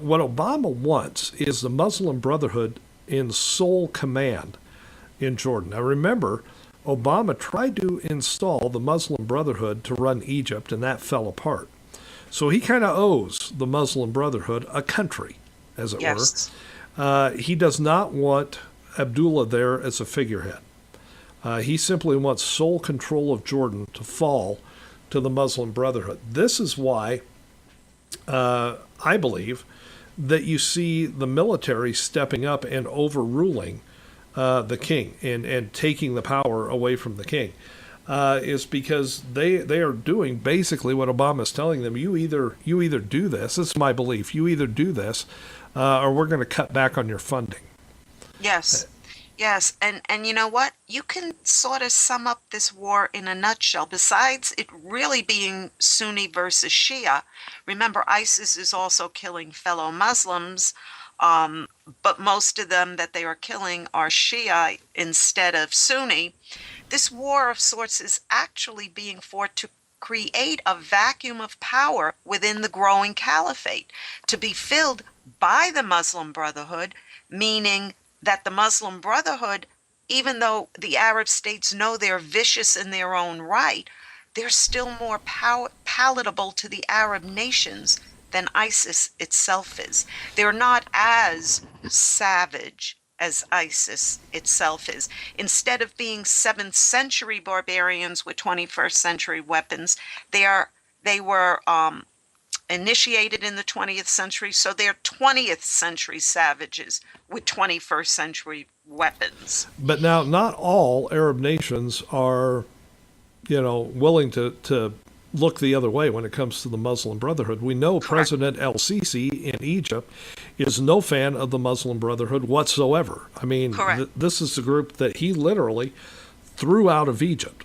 What Obama wants is the Muslim Brotherhood in sole command in Jordan. Now remember, Obama tried to install the Muslim Brotherhood to run Egypt, and that fell apart. So he kind of owes the Muslim Brotherhood a country, as it were. He does not want Abdullah there as a figurehead. He simply wants sole control of Jordan to fall to the Muslim Brotherhood. This is why I believe that you see the military stepping up and overruling the king and taking the power away from the king, is because they are doing basically what Obama is telling them. You either do this. This is my belief. You either do this, or we're going to cut back on your funding. Yes. Yes, and you know what? You can sort of sum up this war in a nutshell. Besides it really being Sunni versus Shia, remember ISIS is also killing fellow Muslims, but most of them that they are killing are Shia instead of Sunni. This war of sorts is actually being fought to create a vacuum of power within the growing caliphate, to be filled by the Muslim Brotherhood, meaning that the Muslim Brotherhood, even though the Arab states know they're vicious in their own right, they're still more palatable to the Arab nations than ISIS itself is. They're not as savage as ISIS itself is. Instead of being 7th century barbarians with 21st century weapons, they were initiated in the 20th century, so they're 20th century savages with 21st century weapons. But now, not all Arab nations are, willing to look the other way when it comes to the Muslim Brotherhood. We know President El-Sisi in Egypt is no fan of the Muslim Brotherhood whatsoever. I mean, this is the group that he literally threw out of Egypt.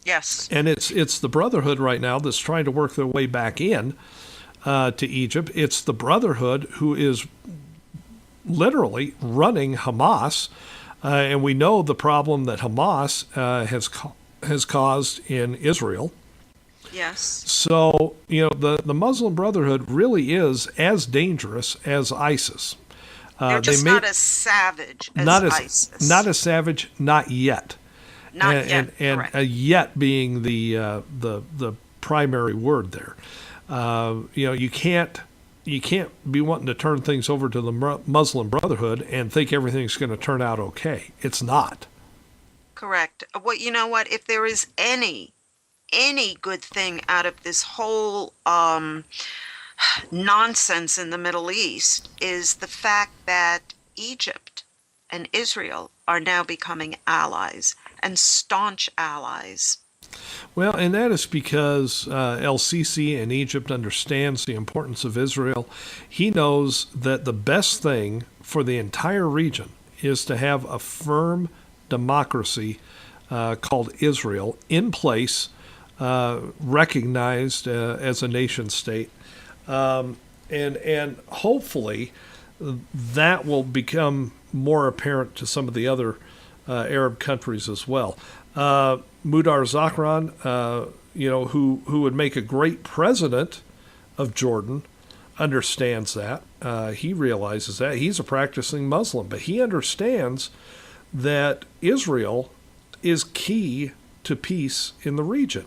Yes. And it's the Brotherhood right now that's trying to work their way back in to Egypt. It's the Brotherhood who is literally running Hamas, and we know the problem that Hamas has caused in Israel. Yes. So, the Muslim Brotherhood really is as dangerous as ISIS. They're just not as savage as ISIS. Not as savage, not yet. Not yet, and yet being the primary word there. You can't be wanting to turn things over to the Muslim Brotherhood and think everything's going to turn out okay. It's not. Correct. Well, you know what? If there is any good thing out of this whole nonsense in the Middle East, is the fact that Egypt and Israel are now becoming allies, and staunch allies. Well, and that is because El-Sisi in Egypt understands the importance of Israel. He knows that the best thing for the entire region is to have a firm democracy called Israel in place, recognized as a nation state. And hopefully that will become more apparent to some of the other Arab countries as well. Muammar Zahran, who would make a great president of Jordan, understands that. He realizes that. He's a practicing Muslim, but he understands that Israel is key to peace in the region.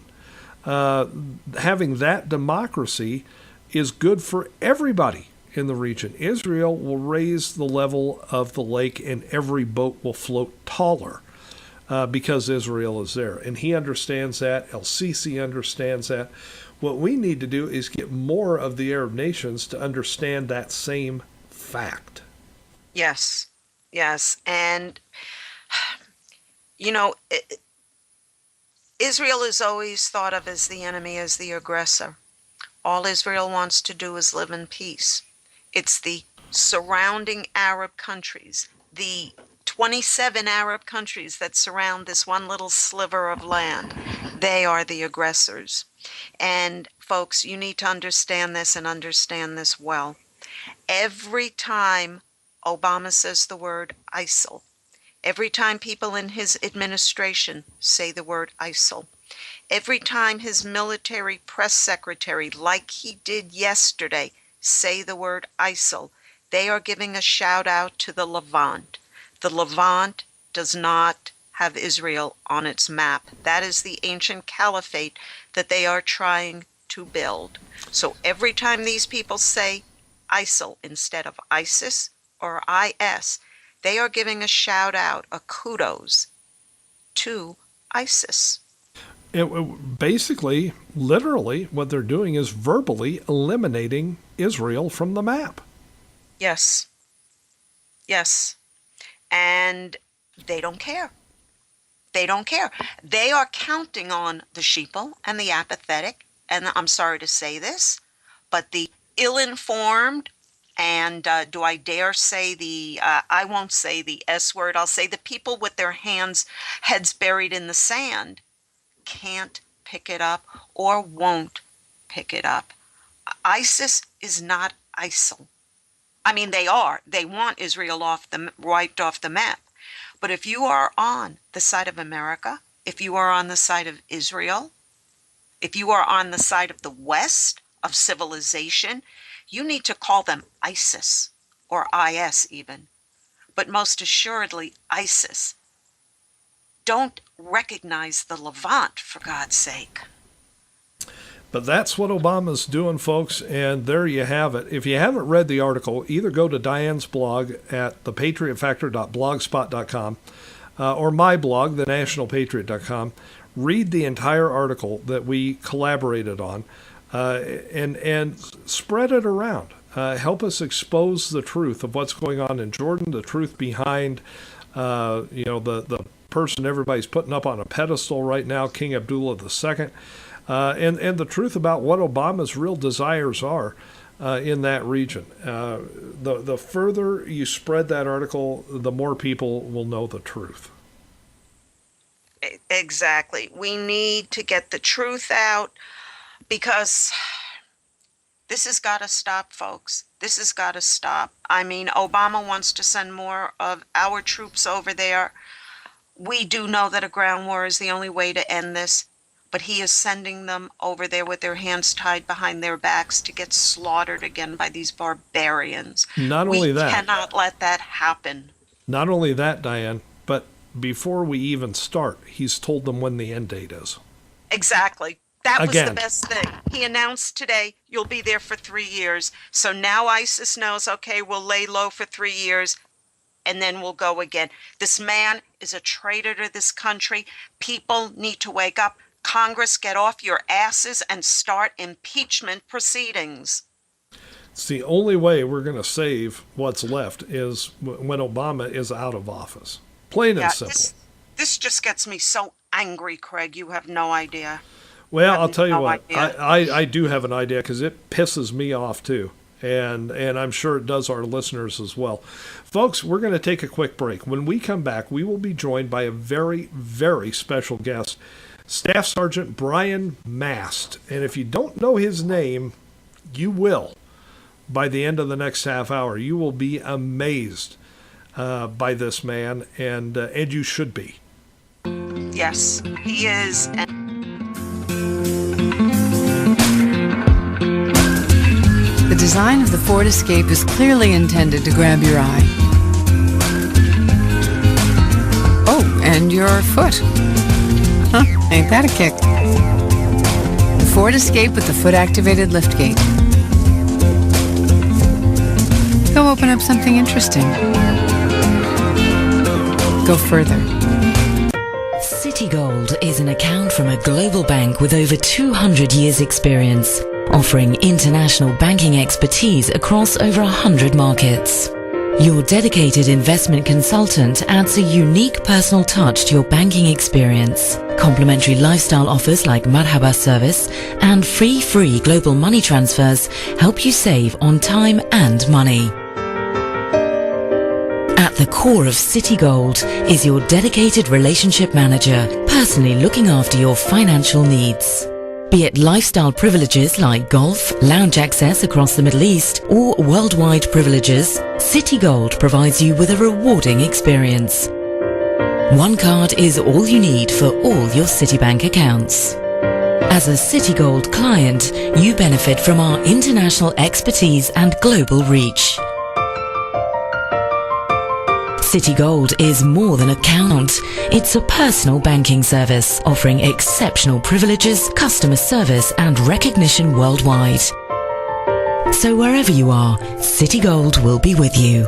Having that democracy is good for everybody in the region. Israel will raise the level of the lake and every boat will float taller because Israel is there. And he understands that. El-Sisi understands that. What we need to do is get more of the Arab nations to understand that same fact. Yes, yes. And, Israel is always thought of as the enemy, as the aggressor. All Israel wants to do is live in peace. It's the surrounding Arab countries, the 27 Arab countries that surround this one little sliver of land. They are the aggressors. And folks, you need to understand this and understand this well. Every time Obama says the word ISIL, every time people in his administration say the word ISIL, every time his military press secretary, like he did yesterday, say the word ISIL, they are giving a shout out to the Levant. The Levant does not have Israel on its map. That is the ancient caliphate that they are trying to build. So every time these people say ISIL instead of ISIS or IS, they are giving a shout out, a kudos to ISIS. Basically, literally, what they're doing is verbally eliminating Israel from the map. Yes. Yes. And they don't care. They don't care. They are counting on the sheeple and the apathetic, and I'm sorry to say this, but the ill-informed, and do I dare say I won't say the S word, I'll say the people with their heads buried in the sand can't pick it up or won't pick it up. ISIS is not ISIL. I mean, they want Israel wiped off the map. But if you are on the side of America, if you are on the side of Israel, if you are on the side of the West, of civilization, you need to call them ISIS or IS even. But most assuredly, ISIS. Don't recognize the Levant, for God's sake. But that's what Obama's doing, folks, and there you have it. If you haven't read the article, either go to Diane's blog at thepatriotfactor.blogspot.com or my blog, thenationalpatriot.com. Read the entire article that we collaborated on and spread it around. Help us expose the truth of what's going on in Jordan, the truth behind the person everybody's putting up on a pedestal right now, King Abdullah II. And the truth about what Obama's real desires are in that region. The further you spread that article, the more people will know the truth. Exactly. We need to get the truth out because this has got to stop, folks. This has got to stop. I mean, Obama wants to send more of our troops over there. We do know that a ground war is the only way to end this. But he is sending them over there with their hands tied behind their backs to get slaughtered again by these barbarians. Not only that. We cannot let that happen. Not only that, Diane, but before we even start, he's told them when the end date is. Exactly. That was Again. the best thing. He announced today, you'll be there for 3 years. So now ISIS knows, okay, we'll lay low for 3 years, and then we'll go again. This man is a traitor to this country. People need to wake up. Congress, get off your asses and start impeachment proceedings. It's the only way we're going to save what's left is when Obama is out of office. Plain and simple. This just gets me so angry, Craig. You have no idea. Well, I'll tell you what. I do have an idea because it pisses me off too. And I'm sure it does our listeners as well. Folks, we're going to take a quick break. When we come back, we will be joined by a very, very special guest, Staff Sgt. Brian Mast. And if you don't know his name, you will. By the end of the next half hour, you will be amazed by this man, and you should be. Yes, he is. The design of the Ford Escape is clearly intended to grab your eye. Oh, and your foot. Huh, ain't that a kick? The Ford Escape with the foot-activated liftgate. Go open up something interesting. Go further. Citigold is an account from a global bank with over 200 years' experience, offering international banking expertise across over 100 markets. Your dedicated investment consultant adds a unique personal touch to your banking experience. Complimentary lifestyle offers like Marhaba service and free global money transfers help you save on time and money. At the core of Citigold is your dedicated relationship manager, personally looking after your financial needs. Be it lifestyle privileges like golf, lounge access across the Middle East, or worldwide privileges, Citigold provides you with a rewarding experience. One card is all you need for all your Citibank accounts. As a Citigold client, you benefit from our international expertise and global reach. Citigold is more than an account. It's a personal banking service offering exceptional privileges, customer service and recognition worldwide. So wherever you are, Citigold will be with you.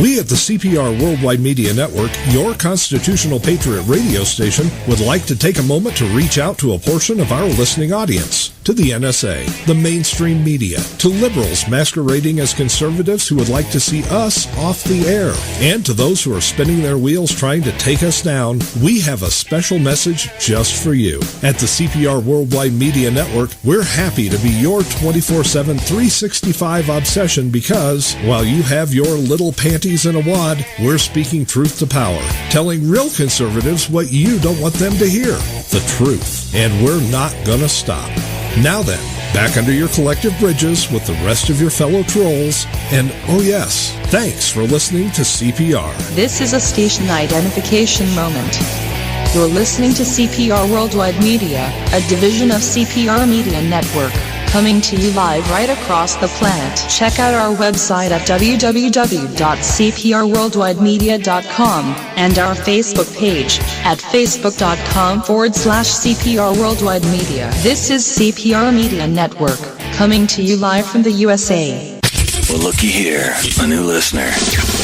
We at the CPR Worldwide Media Network, your constitutional patriot radio station, would like to take a moment to reach out to a portion of our listening audience. To the NSA, the mainstream media, to liberals masquerading as conservatives who would like to see us off the air, and to those who are spinning their wheels trying to take us down, we have a special message just for you. At the CPR Worldwide Media Network, we're happy to be your 24/7, 365 obsession because, while you have your little panties in a wad, we're speaking truth to power, telling real conservatives what you don't want them to hear, the truth, and we're not gonna stop. Now then, back under your collective bridges with the rest of your fellow trolls, and oh yes, thanks for listening to CPR. This is a station identification moment. You're listening to CPR Worldwide Media, a division of CPR Media Network, coming to you live right across the planet. Check out our website at www.cprworldwidemedia.com and our Facebook page at facebook.com/CPR Worldwide Media. This is CPR Media Network, coming to you live from the USA. Well, looky here, a new listener.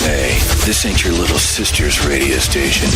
Hey, this ain't your little sister's radio station.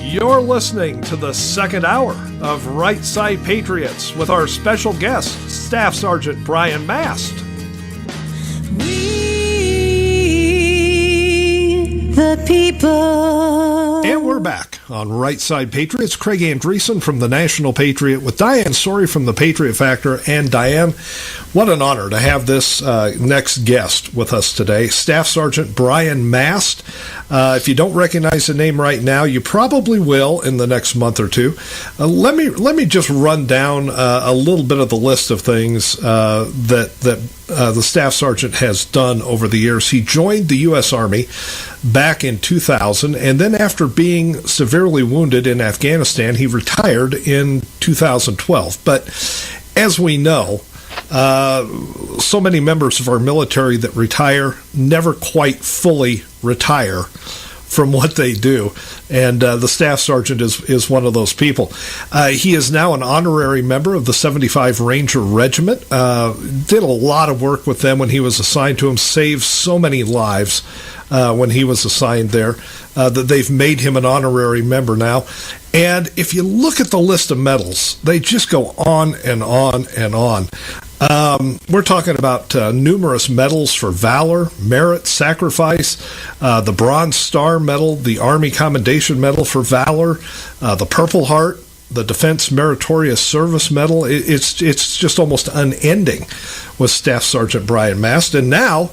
You're listening to the second hour of Right Side Patriots with our special guest, Staff Sgt. Brian Mast. We, the people. And we're back on Right Side Patriots. Craig Andreessen from the National Patriot with Diane Sorey from the Patriot Factor. And Diane, what an honor to have this next guest with us today, Staff Sgt. Brian Mast. If you don't recognize the name right now, you probably will in the next month or two. Let me just run down a little bit of the list of things that the Staff Sergeant has done over the years. He joined the U.S. Army back in 2000, and then after being severely wounded in Afghanistan, he retired in 2012. But as we know, so many members of our military that retire never quite fully retire from what they do. And the staff sergeant is one of those people. He is now an honorary member of the 75 Ranger Regiment. Did a lot of work with them when he was assigned to them, saved so many lives when he was assigned there, that they've made him an honorary member now. And if you look at the list of medals, they just go on and on and on. We're talking about numerous medals for valor, merit, sacrifice, the Bronze Star Medal, the Army Commendation Medal for valor, the Purple Heart, the Defense Meritorious Service Medal. It's just almost unending with Staff Sergeant Brian Mast. And now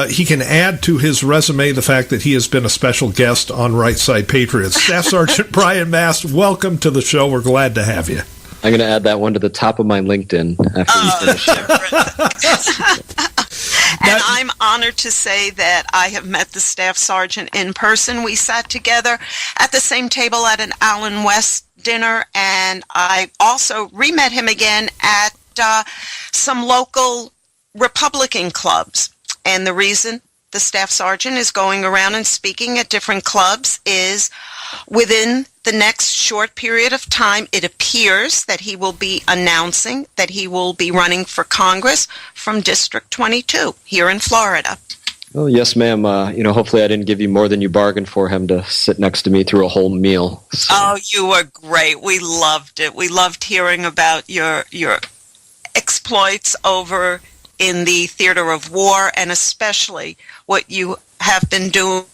he can add to his resume the fact that he has been a special guest on Right Side Patriots. Staff Sergeant Brian Mast, welcome to the show. We're glad to have you. I'm going to add that one to the top of my LinkedIn after we finish. And I'm honored to say that I have met the staff sergeant in person. We sat together at the same table at an Allen West dinner, and I also re-met him again at some local Republican clubs. And the reason the staff sergeant is going around and speaking at different clubs is within the next short period of time, it appears that he will be announcing that he will be running for Congress from District 22 here in Florida. Well, yes, ma'am. Hopefully I didn't give you more than you bargained for him to sit next to me through a whole meal. So. Oh, you were great. We loved it. We loved hearing about your exploits over in the theater of war, and especially what you have been doing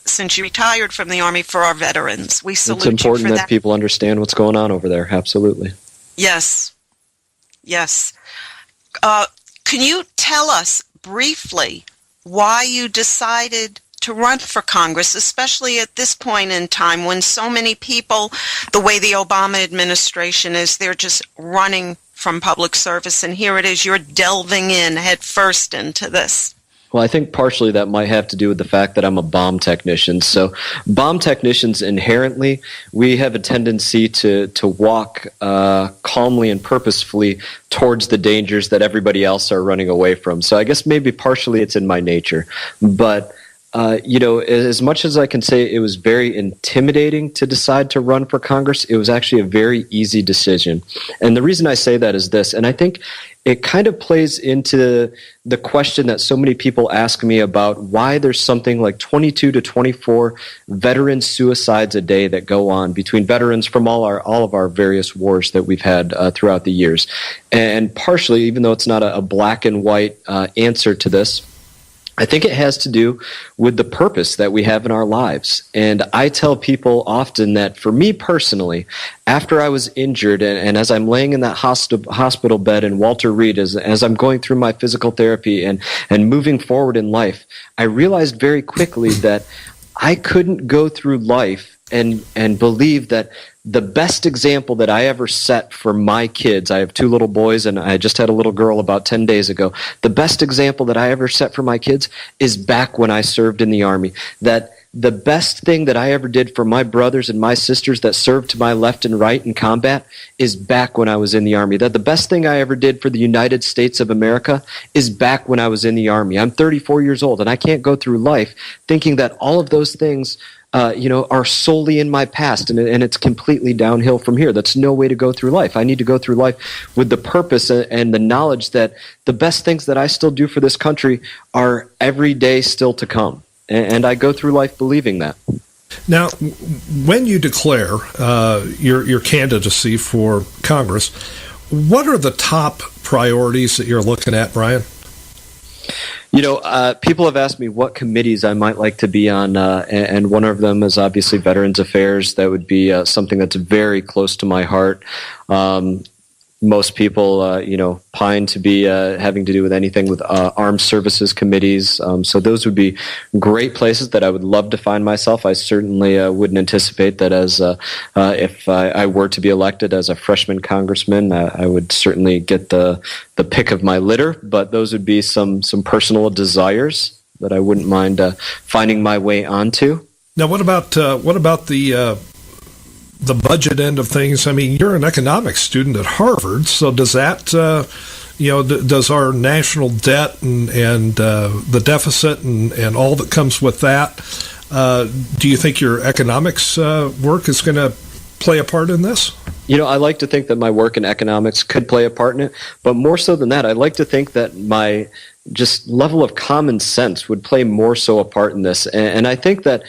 since you retired from the Army for our veterans. We salute you for that. It's important that people understand what's going on over there. Absolutely. Yes. Can you tell us briefly why you decided to run for Congress, especially at this point in time when so many people, the way the Obama administration is, they're just running from public service, and here it is, you're delving in head first into this? Well, I think partially that might have to do with the fact that I'm a bomb technician. So bomb technicians inherently, we have a tendency to walk calmly and purposefully towards the dangers that everybody else are running away from. So I guess maybe partially it's in my nature. But as much as I can say it was very intimidating to decide to run for Congress, it was actually a very easy decision. And the reason I say that is this, and I think it kind of plays into the question that so many people ask me about why there's something like 22 to 24 veteran suicides a day that go on between veterans from all of our various wars that we've had throughout the years. And partially, even though it's not a black and white answer to this, I think it has to do with the purpose that we have in our lives. And I tell people often that for me personally, after I was injured and as I'm laying in that hospital bed in Walter Reed, as I'm going through my physical therapy and moving forward in life, I realized very quickly that I couldn't go through life and believe that the best example that I ever set for my kids, I have 2 little boys and I just had a little girl about 10 days ago. The best example that I ever set for my kids is back when I served in the Army. That the best thing that I ever did for my brothers and my sisters that served to my left and right in combat is back when I was in the Army. That the best thing I ever did for the United States of America is back when I was in the Army. I'm 34 years old and I can't go through life thinking that all of those things are solely in my past, and it's completely downhill from here. That's no way to go through life. I need to go through life with the purpose and the knowledge that the best things that I still do for this country are every day still to come. And I go through life believing that. Now, when you declare your candidacy for Congress, what are the top priorities that you're looking at, Brian? People have asked me what committees I might like to be on, and one of them is obviously Veterans Affairs. That would be something that's very close to my heart. Most people, pine to be having to do with anything with armed services committees. So those would be great places that I would love to find myself. I certainly wouldn't anticipate that as if I were to be elected as a freshman congressman, I would certainly get the pick of my litter. But those would be some personal desires that I wouldn't mind finding my way onto. Now, what about the budget end of things? I mean, you're an economics student at Harvard, so does that, does our national debt and the deficit and all that comes with that Do you think your economics work is going to play a part in this? I like to think that my work in economics could play a part in it, but more so than that, I like to think that my just level of common sense would play more so a part in this. And I think that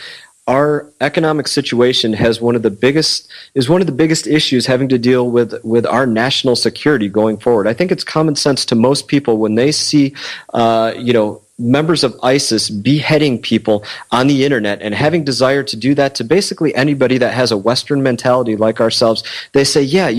our economic situation is one of the biggest issues having to deal with our national security going forward. I think it's common sense to most people when they see, members of ISIS beheading people on the internet and having desire to do that to basically anybody that has a Western mentality like ourselves. They say, yeah,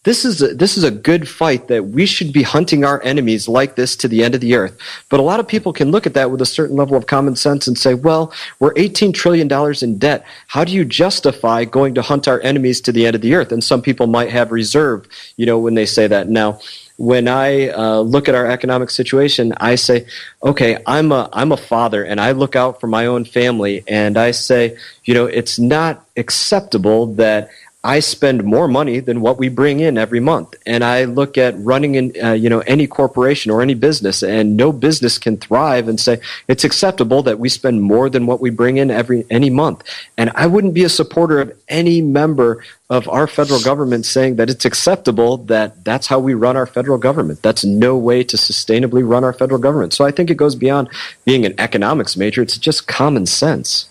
this is a good fight, that we should be hunting our enemies like this to the end of the earth. But a lot of people can look at that with a certain level of common sense and say, well, we're $18 trillion in debt. How do you justify going to hunt our enemies to the end of the earth? And some people might have reserve, when they say that. Now, when I look at our economic situation, I say, okay, I'm a father, and I look out for my own family, and I say, it's not acceptable that I spend more money than what we bring in every month. And I look at running in, any corporation or any business, and no business can thrive and say it's acceptable that we spend more than what we bring in any month. And I wouldn't be a supporter of any member of our federal government saying that it's acceptable that that's how we run our federal government. That's no way to sustainably run our federal government. So I think it goes beyond being an economics major. It's just common sense.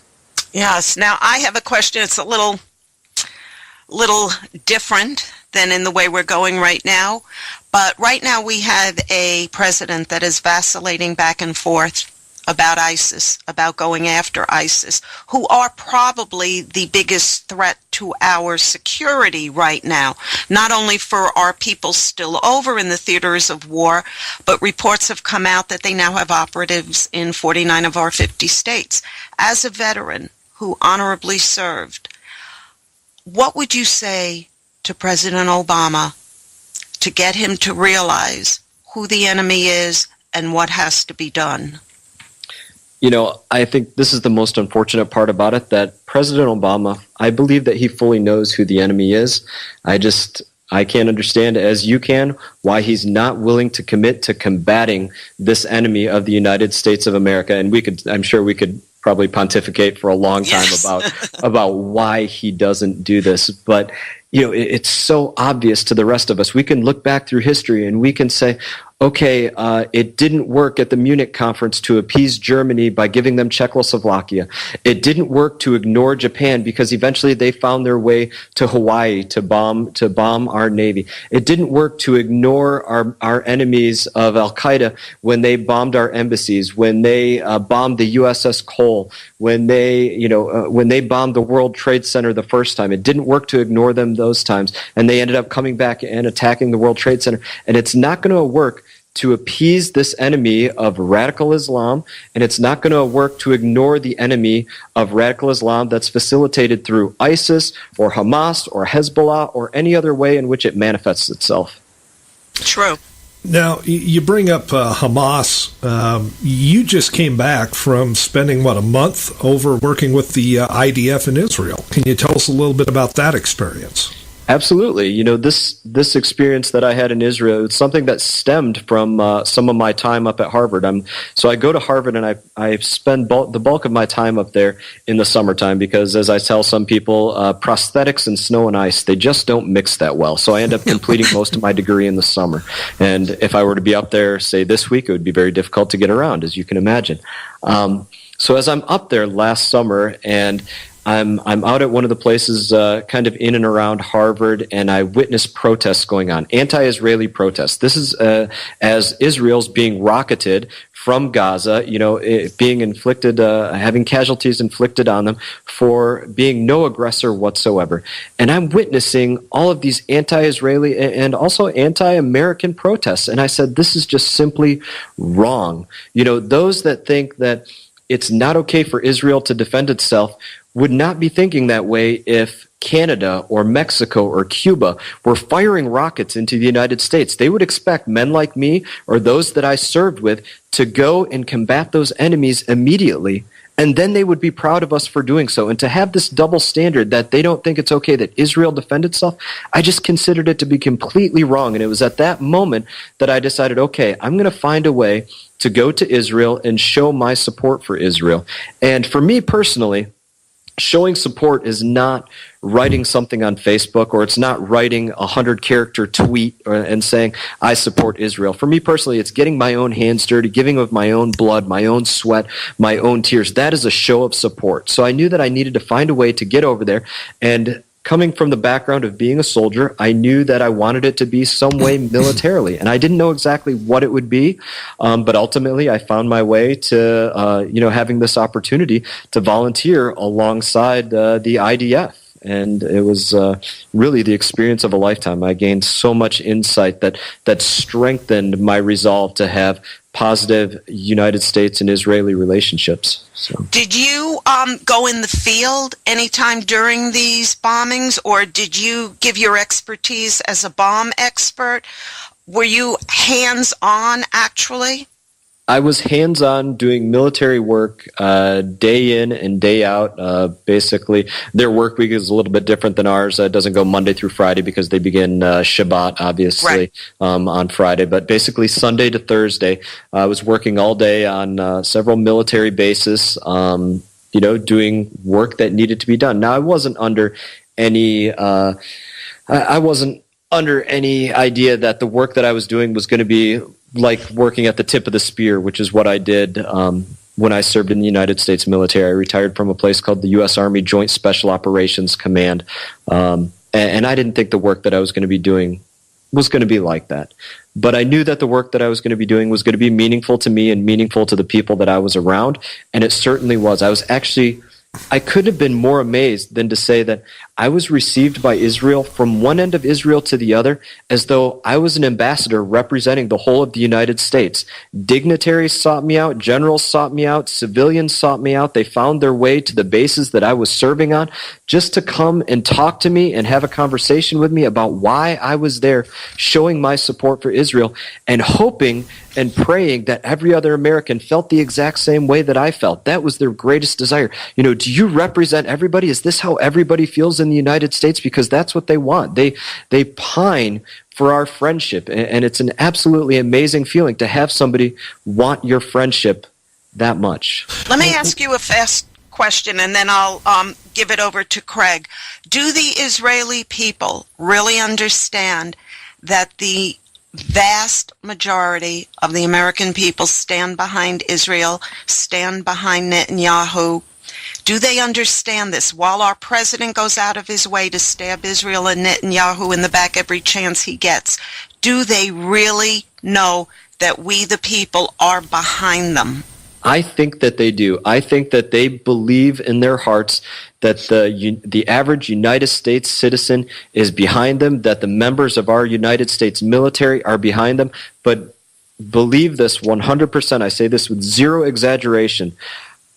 Yes. Now, I have a question. It's a little different than in the way we're going right now. But right now we have a president that is vacillating back and forth about ISIS, about going after ISIS, who are probably the biggest threat to our security right now, not only for our people still over in the theaters of war, but reports have come out that they now have operatives in 49 of our 50 states. As a veteran who honorably served, what would you say to President Obama to get him to realize who the enemy is and what has to be done? I think this is the most unfortunate part about it, that President Obama, I believe that he fully knows who the enemy is. I can't understand, as you can, why he's not willing to commit to combating this enemy of the United States of America. And I'm sure we could probably pontificate for a long time about why he doesn't do this. But, it's so obvious to the rest of us. We can look back through history and we can say, okay, it didn't work at the Munich conference to appease Germany by giving them Czechoslovakia. It didn't work to ignore Japan because eventually they found their way to Hawaii to bomb our Navy. It didn't work to ignore our enemies of Al-Qaeda when they bombed our embassies, when they bombed the USS Cole, when they bombed the World Trade Center the first time. It didn't work to ignore them those times, and they ended up coming back and attacking the World Trade Center. And it's not going to work to appease this enemy of radical Islam, and it's not going to work to ignore the enemy of radical Islam that's facilitated through ISIS or Hamas or Hezbollah or any other way in which it manifests itself. True. Now, you bring up Hamas. You just came back from spending, a month over working with the IDF in Israel. Can you tell us a little bit about that experience? Absolutely. This experience that I had in Israel, it's something that stemmed from some of my time up at Harvard. So I go to Harvard and I spend the bulk of my time up there in the summertime because, as I tell some people, prosthetics and snow and ice, they just don't mix that well. So I end up completing most of my degree in the summer. And if I were to be up there, say, this week, it would be very difficult to get around, as you can imagine. So as I'm up there last summer and I'm out at one of the places kind of in and around Harvard, and I witnessed protests going on, anti-Israeli protests. This is as Israel's being rocketed from Gaza, being inflicted, having casualties inflicted on them for being no aggressor whatsoever. And I'm witnessing all of these anti-Israeli and also anti-American protests. And I said, this is just simply wrong. Those that think that it's not okay for Israel to defend itself would not be thinking that way if Canada or Mexico or Cuba were firing rockets into the United States. They would expect men like me or those that I served with to go and combat those enemies immediately and then they would be proud of us for doing so. And to have this double standard that they don't think it's okay that Israel defend itself, I just considered it to be completely wrong. And it was at that moment that I decided, okay, I'm going to find a way to go to Israel and show my support for Israel. And for me personally, showing support is not writing something on Facebook, or it's not writing a 100-character tweet and saying, I support Israel. For me personally, it's getting my own hands dirty, giving of my own blood, my own sweat, my own tears. That is a show of support. So I knew that I needed to find a way to get over there. And coming from the background of being a soldier, I knew that I wanted it to be some way militarily. And I didn't know exactly what it would be, but ultimately I found my way to having this opportunity to volunteer alongside the IDF. And it was really the experience of a lifetime. I gained so much insight that strengthened my resolve to have positive United States and Israeli relationships. So. Did you go in the field anytime during these bombings, or did you give your expertise as a bomb expert? Were you hands-on, actually? I was hands-on doing military work day in and day out. Basically, their work week is a little bit different than ours. It doesn't go Monday through Friday because they begin Shabbat, obviously, on Friday. But basically, Sunday to Thursday, I was working all day on several military bases, doing work that needed to be done. Now, I wasn't under any idea that the work that I was doing was going to be like working at the tip of the spear, which is what I did when I served in the United States military. I retired from a place called the U.S. Army Joint Special Operations Command, and I didn't think the work that I was going to be doing was going to be like that. But I knew that the work that I was going to be doing was going to be meaningful to me and meaningful to the people that I was around, and it certainly was. I could have been more amazed than to say that I was received by Israel from one end of Israel to the other as though I was an ambassador representing the whole of the United States. Dignitaries sought me out, generals sought me out, civilians sought me out. They found their way to the bases that I was serving on just to come and talk to me and have a conversation with me about why I was there, showing my support for Israel and hoping and praying that every other American felt the exact same way that I felt. That was their greatest desire. Do you represent everybody? Is this how everybody feels in the United States? Because that's what they want. They pine for our friendship, and it's an absolutely amazing feeling to have somebody want your friendship that much. Let me ask you a fast question, and then I'll give it over to Craig. Do the Israeli people really understand that the vast majority of the American people stand behind Israel, stand behind Netanyahu? Do they understand this? While our president goes out of his way to stab Israel and Netanyahu in the back every chance he gets, do they really know that we, the people, are behind them? I think that they do. I think that they believe in their hearts that the average United States citizen is behind them, that the members of our United States military are behind them. But believe this 100%. I say this with zero exaggeration.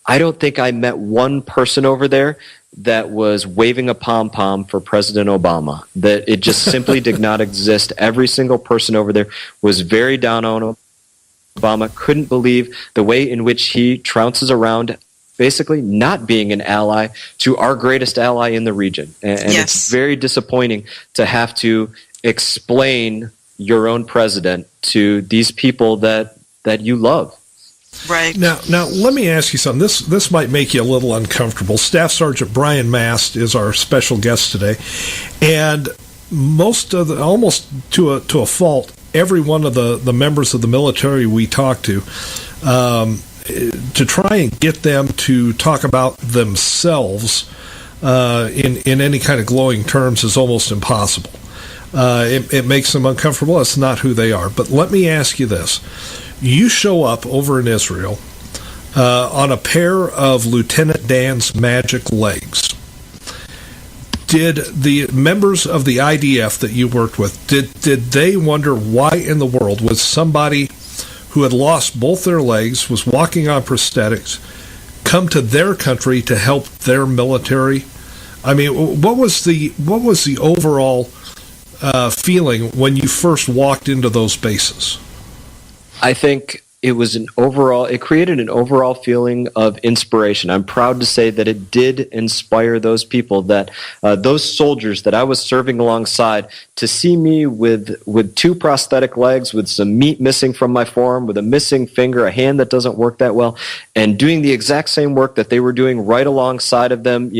I don't think I met one person over there that was waving a pom-pom for President Obama. That it just simply did not exist. Every single person over there was very down on him. Obama couldn't believe the way in which he trounces around, basically not being an ally to our greatest ally in the region. And It's very disappointing to have to explain your own president to these people that you love. Right. Now, let me ask you something. This might make you a little uncomfortable. Staff Sergeant Brian Mast is our special guest today, and almost to a fault, every one of the members of the military we talk to try and get them to talk about themselves in any kind of glowing terms is almost impossible. It makes them uncomfortable. It's not who they are. But let me ask you this. You show up over in Israel on a pair of Lieutenant Dan's magic legs. Did the members of the IDF that you worked with, did they wonder why in the world was somebody who had lost both their legs, was walking on prosthetics, come to their country to help their military? I mean, what was the overall feeling when you first walked into those bases? I think it created an overall feeling of inspiration. I'm proud to say that it did inspire those people, that those soldiers that I was serving alongside, to see me with 2 prosthetic legs, with some meat missing from my forearm, with a missing finger, a hand that doesn't work that well, and doing the exact same work that they were doing right alongside of them,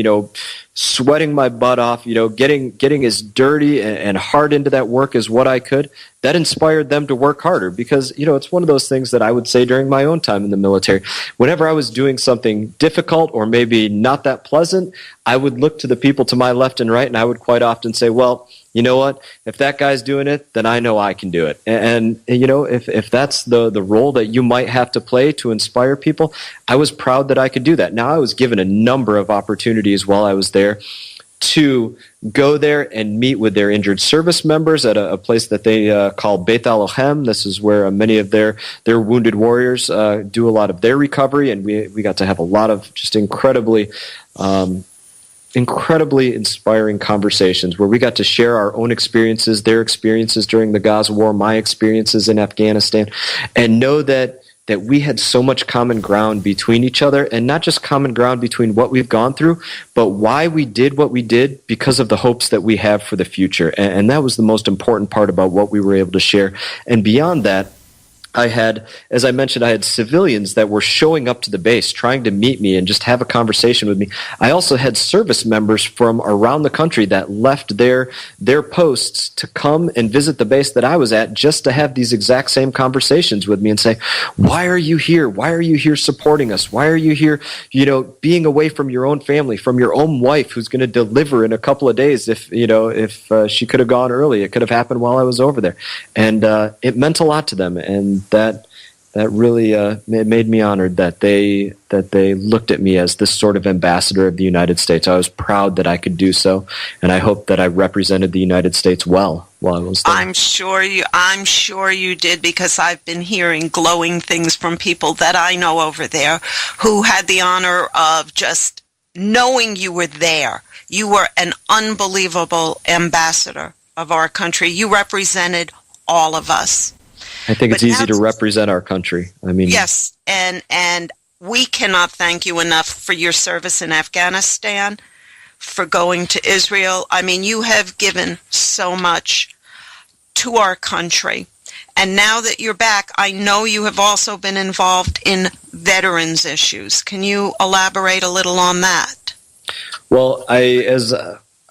sweating my butt off, getting as dirty and hard into that work as what I could. That inspired them to work harder, because, it's one of those things that I would say during my own time in the military. Whenever I was doing something difficult or maybe not that pleasant, I would look to the people to my left and right, and I would quite often say, well, you know what? If that guy's doing it, then I know I can do it. And if that's the role that you might have to play to inspire people, I was proud that I could do that. Now, I was given a number of opportunities while I was there to go there and meet with their injured service members at a place that they call Beit Al-Ohem. This is where many of their wounded warriors do a lot of their recovery, and we got to have a lot of just incredibly inspiring conversations where we got to share our own experiences, their experiences during the Gaza War, my experiences in Afghanistan, and know that we had so much common ground between each other, and not just common ground between what we've gone through, but why we did what we did because of the hopes that we have for the future. And that was the most important part about what we were able to share. And beyond that, I had, as I mentioned, I had civilians that were showing up to the base, trying to meet me and just have a conversation with me. I also had service members from around the country that left their posts to come and visit the base that I was at, just to have these exact same conversations with me and say, why are you here? Why are you here supporting us? Why are you here, being away from your own family, from your own wife who's going to deliver in a couple of days? If she could have gone early, it could have happened while I was over there. And it meant a lot to them. And that really made me honored that they looked at me as this sort of ambassador of the United States. I was proud that I could do so, and I hope that I represented the United States well while I was there. I'm sure you did, because I've been hearing glowing things from people that I know over there who had the honor of just knowing you were there. You were an unbelievable ambassador of our country. You represented all of us. I think it's easy to represent our country. Yes, and we cannot thank you enough for your service in Afghanistan, for going to Israel. You have given so much to our country. And now that you're back, I know you have also been involved in veterans issues. Can you elaborate a little on that? Well, I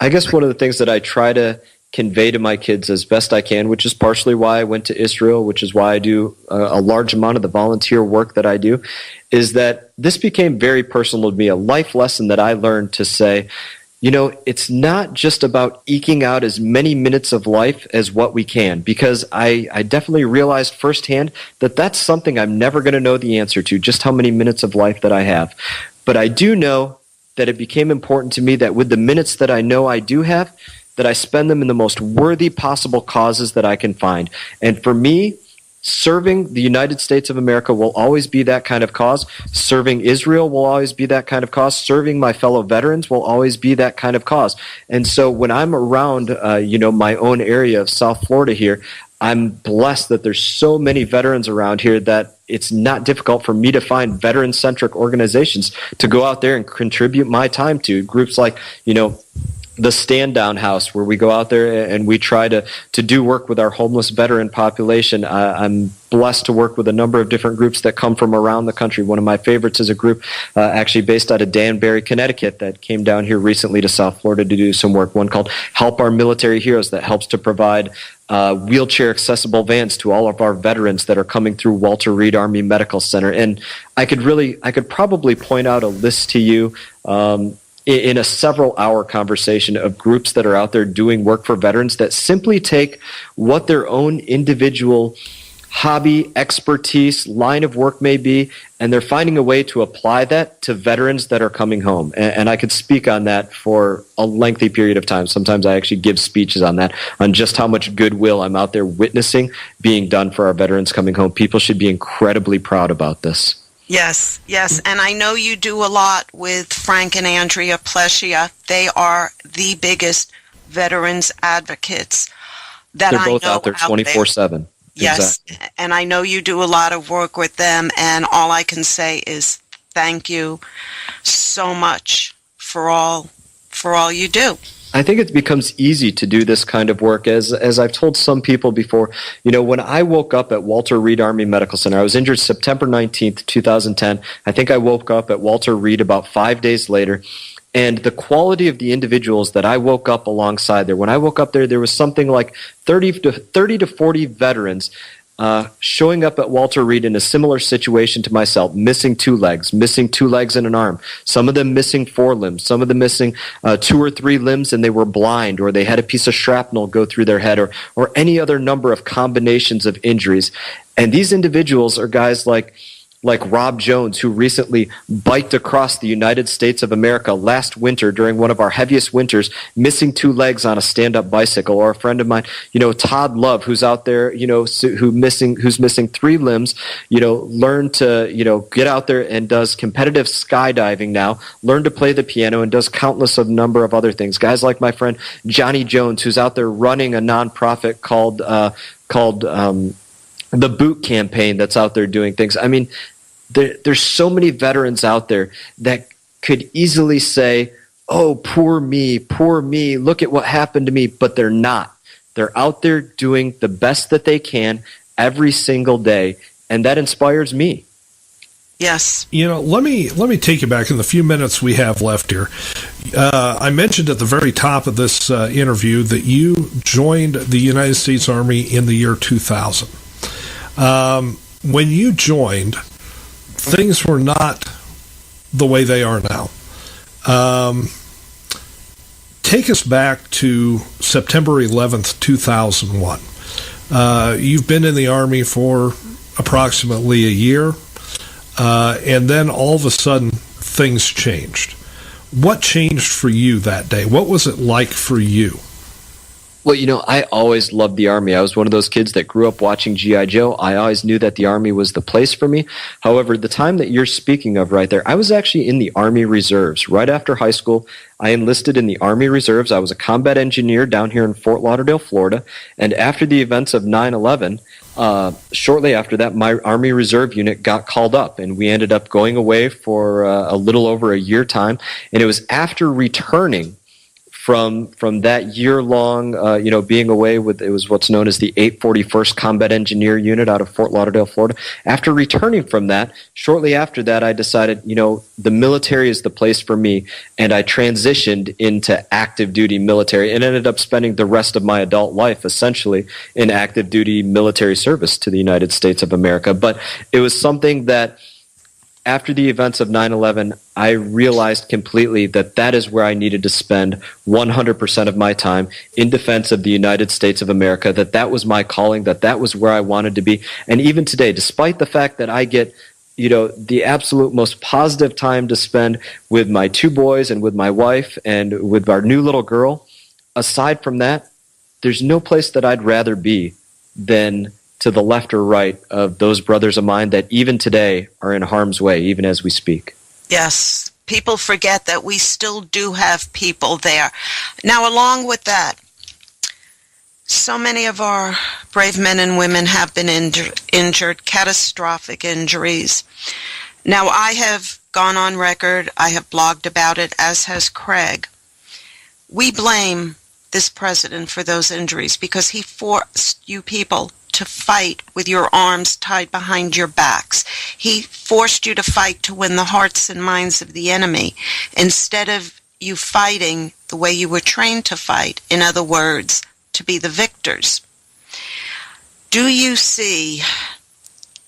guess one of the things that I try to convey to my kids as best I can, which is partially why I went to Israel, which is why I do a large amount of the volunteer work that I do, is that this became very personal to me, a life lesson that I learned to say, it's not just about eking out as many minutes of life as what we can, because I definitely realized firsthand that that's something I'm never going to know the answer to, just how many minutes of life that I have. But I do know that it became important to me that with the minutes that I know I do have, that I spend them in the most worthy possible causes that I can find. And for me, serving the United States of America will always be that kind of cause. Serving Israel will always be that kind of cause. Serving my fellow veterans will always be that kind of cause. And so when I'm around, my own area of South Florida here, I'm blessed that there's so many veterans around here that it's not difficult for me to find veteran-centric organizations to go out there and contribute my time to. Groups like, the Stand Down House, where we go out there and we try to do work with our homeless veteran population. I'm blessed to work with a number of different groups that come from around the country. One of my favorites is a group actually based out of Danbury, Connecticut, that came down here recently to South Florida to do some work. One called Help Our Military Heroes, that helps to provide wheelchair accessible vans to all of our veterans that are coming through Walter Reed Army Medical Center. And I could probably point out a list to you in a several-hour conversation of groups that are out there doing work for veterans that simply take what their own individual hobby, expertise, line of work may be, and they're finding a way to apply that to veterans that are coming home. And I could speak on that for a lengthy period of time. Sometimes I actually give speeches on that, on just how much goodwill I'm out there witnessing being done for our veterans coming home. People should be incredibly proud about this. Yes, and I know you do a lot with Frank and Andrea Pleshia. They are the biggest veterans advocates that I know. They're both out there 24/7. Yes, Exactly. and I know you do a lot of work with them, and all I can say is thank you so much for all you do. I think it becomes easy to do this kind of work. As I've told some people before, when I woke up at Walter Reed Army Medical Center, I was injured September 19th, 2010. I think I woke up at Walter Reed about 5 days later. And the quality of the individuals that I woke up alongside there, when I woke up there was something like 30 to 40 veterans showing up at Walter Reed in a similar situation to myself, missing 2 legs and an arm, some of them missing 4 limbs, some of them missing 2 or 3 limbs, and they were blind, or they had a piece of shrapnel go through their head, or any other number of combinations of injuries. And these individuals are guys like Rob Jones, who recently biked across the United States of America last winter during one of our heaviest winters, missing 2 legs on a stand-up bicycle. Or a friend of mine, Todd Love, who's out there, who's missing 3 limbs, learned to, get out there and does competitive skydiving now, learned to play the piano, and does countless of number of other things. Guys like my friend Johnny Jones, who's out there running a nonprofit called the Boot Campaign, that's out there doing things. I mean, there's so many veterans out there that could easily say, oh, poor me, look at what happened to me, but they're not. They're out there doing the best that they can every single day, and that inspires me. Yes. Let me take you back in the few minutes we have left here. I mentioned at the very top of this interview that you joined the United States Army in the year 2000. When you joined, things were not the way they are now. Take us back to September 11th, 2001. You've been in the Army for approximately a year, and then all of a sudden, things changed. What changed for you that day? What was it like for you? Well, I always loved the Army. I was one of those kids that grew up watching G.I. Joe. I always knew that the Army was the place for me. However, the time that you're speaking of right there, I was actually in the Army Reserves. Right after high school, I enlisted in the Army Reserves. I was a combat engineer down here in Fort Lauderdale, Florida. And after the events of 9/11, shortly after that, my Army Reserve unit got called up, and we ended up going away for a little over a year time. And it was after returning from that year-long, being away with, it was what's known as the 841st Combat Engineer Unit out of Fort Lauderdale, Florida. After returning from that, shortly after that, I decided, the military is the place for me, and I transitioned into active duty military and ended up spending the rest of my adult life essentially in active duty military service to the United States of America. But it was something that, after the events of 9/11, I realized completely that is where I needed to spend 100% of my time in defense of the United States of America, that was my calling, that was where I wanted to be. And even today, despite the fact that I get, the absolute most positive time to spend with my 2 boys and with my wife and with our new little girl, aside from that, there's no place that I'd rather be than to the left or right of those brothers of mine that even today are in harm's way, even as we speak. Yes. People forget that we still do have people there. Now, along with that, so many of our brave men and women have been injured, catastrophic injuries. Now, I have gone on record, I have blogged about it, as has Craig. We blame this president for those injuries because he forced you people to fight with your arms tied behind your backs. He forced you to fight to win the hearts and minds of the enemy instead of you fighting the way you were trained to fight. In other words, to be the victors. Do you see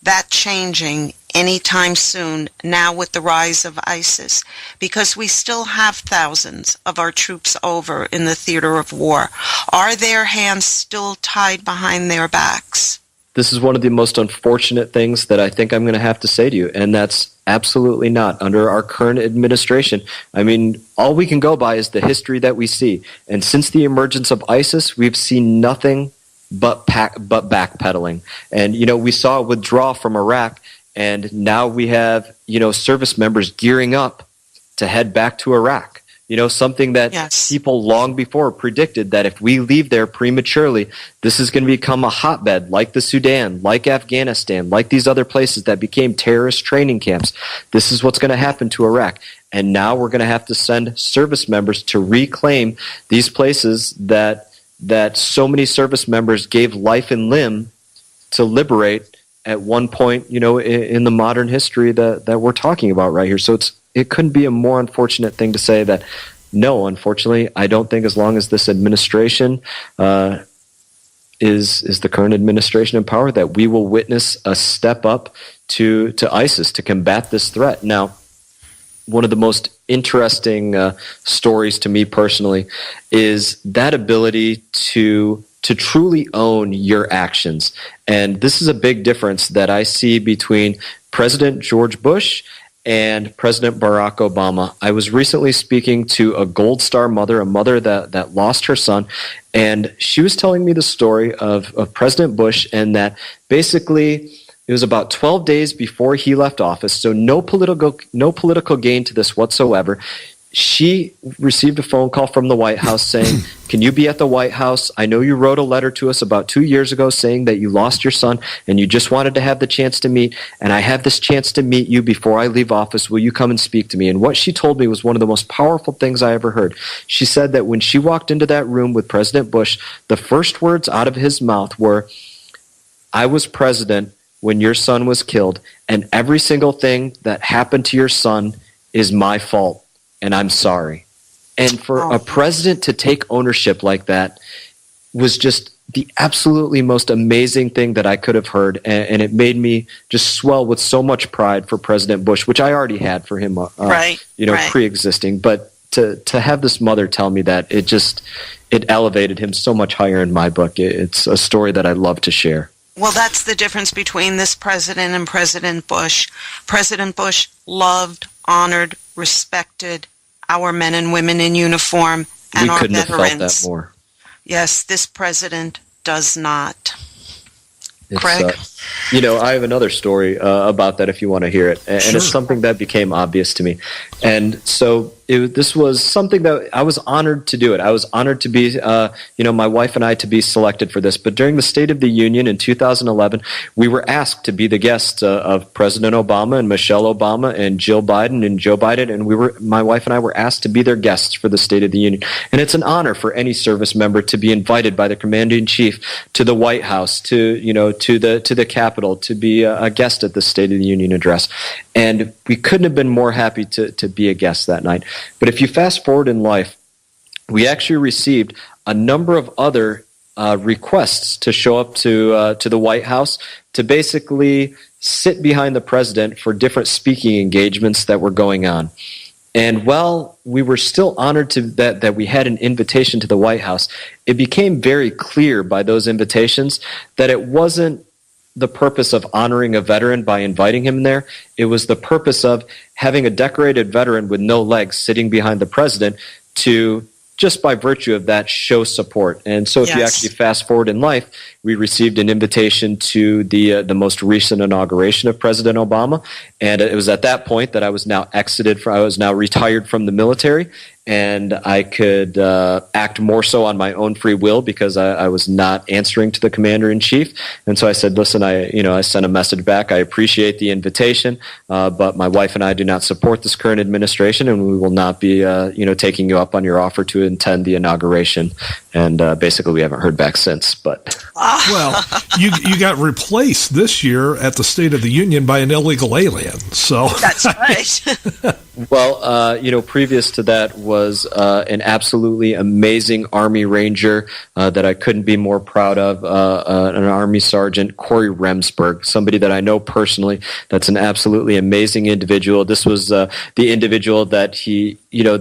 that changing anytime soon now with the rise of ISIS? Because we still have thousands of our troops over in the theater of war. Are their hands still tied behind their backs? This is one of the most unfortunate things that I think I'm going to have to say to you, and that's absolutely not. Under our current administration, I mean, all we can go by is the history that we see. And since the emergence of ISIS, we've seen nothing but backpedaling. And, we saw a withdrawal from Iraq, and now we have, service members gearing up to head back to Iraq something that people long before predicted, that if we leave there prematurely, this is going to become a hotbed like the Sudan, like Afghanistan, like these other places that became terrorist training camps. This is what's going to happen to Iraq. And now we're going to have to send service members to reclaim these places that so many service members gave life and limb to liberate at one point, in the modern history that we're talking about right here. So it couldn't be a more unfortunate thing to say that, no, unfortunately, I don't think as long as this administration is the current administration in power, that we will witness a step up to ISIS to combat this threat. Now, one of the most interesting stories to me personally is that ability to truly own your actions. And this is a big difference that I see between President George Bush and President Barack Obama. I was recently speaking to a Gold Star mother, a mother that lost her son, and she was telling me the story of President Bush, and that basically it was about 12 days before he left office, so no political gain to this whatsoever. She received a phone call from the White House saying, can you be at the White House? I know you wrote a letter to us about 2 years ago saying that you lost your son and you just wanted to have the chance to meet, and I have this chance to meet you before I leave office. Will you come and speak to me? And what she told me was one of the most powerful things I ever heard. She said that when she walked into that room with President Bush, the first words out of his mouth were, I was president when your son was killed, and every single thing that happened to your son is my fault. And I'm sorry. And for a president to take ownership like that was just the absolutely most amazing thing that I could have heard. And it made me just swell with so much pride for President Bush, which I already had for him, pre-existing. But to have this mother tell me that, it elevated him so much higher in my book. It's a story that I love to share. Well, that's the difference between this president and President Bush. President Bush loved, honored, respected our men and women in uniform and our veterans. We couldn't have felt that more. Yes, this president does not. Craig? I have another story about that if you want to hear it. And It's something that became obvious to me. And so this was something that I was honored to do it. I was honored to be, my wife and I to be selected for this. But during the State of the Union in 2011, we were asked to be the guests of President Obama and Michelle Obama and Jill Biden and Joe Biden. And my wife and I were asked to be their guests for the State of the Union. And it's an honor for any service member to be invited by the Commander-in-Chief to the White House, to the Capitol, to be a guest at the State of the Union address. And we couldn't have been more happy to be a guest that night. But if you fast forward in life, we actually received a number of other requests to show up to the White House to basically sit behind the president for different speaking engagements that were going on. And while we were still honored that we had an invitation to the White House, it became very clear by those invitations that it wasn't the purpose of honoring a veteran by inviting him there. It was the purpose of having a decorated veteran with no legs sitting behind the president to, just by virtue of that, show support. And so if you actually fast forward in life, we received an invitation to the most recent inauguration of President Obama. And it was at that point that I was now retired from the military, and I could act more so on my own free will because I was not answering to the Commander-in-Chief. And so I said, listen, I sent a message back. I appreciate the invitation, but my wife and I do not support this current administration, and we will not be taking you up on your offer to attend the inauguration. And basically we haven't heard back since. But well, you got replaced this year at the State of the Union by an illegal alien. So that's right. Well, previous to that was an absolutely amazing Army Ranger that I couldn't be more proud of, an Army Sergeant, Corey Remsburg, somebody that I know personally. That's an absolutely amazing individual. This was the individual that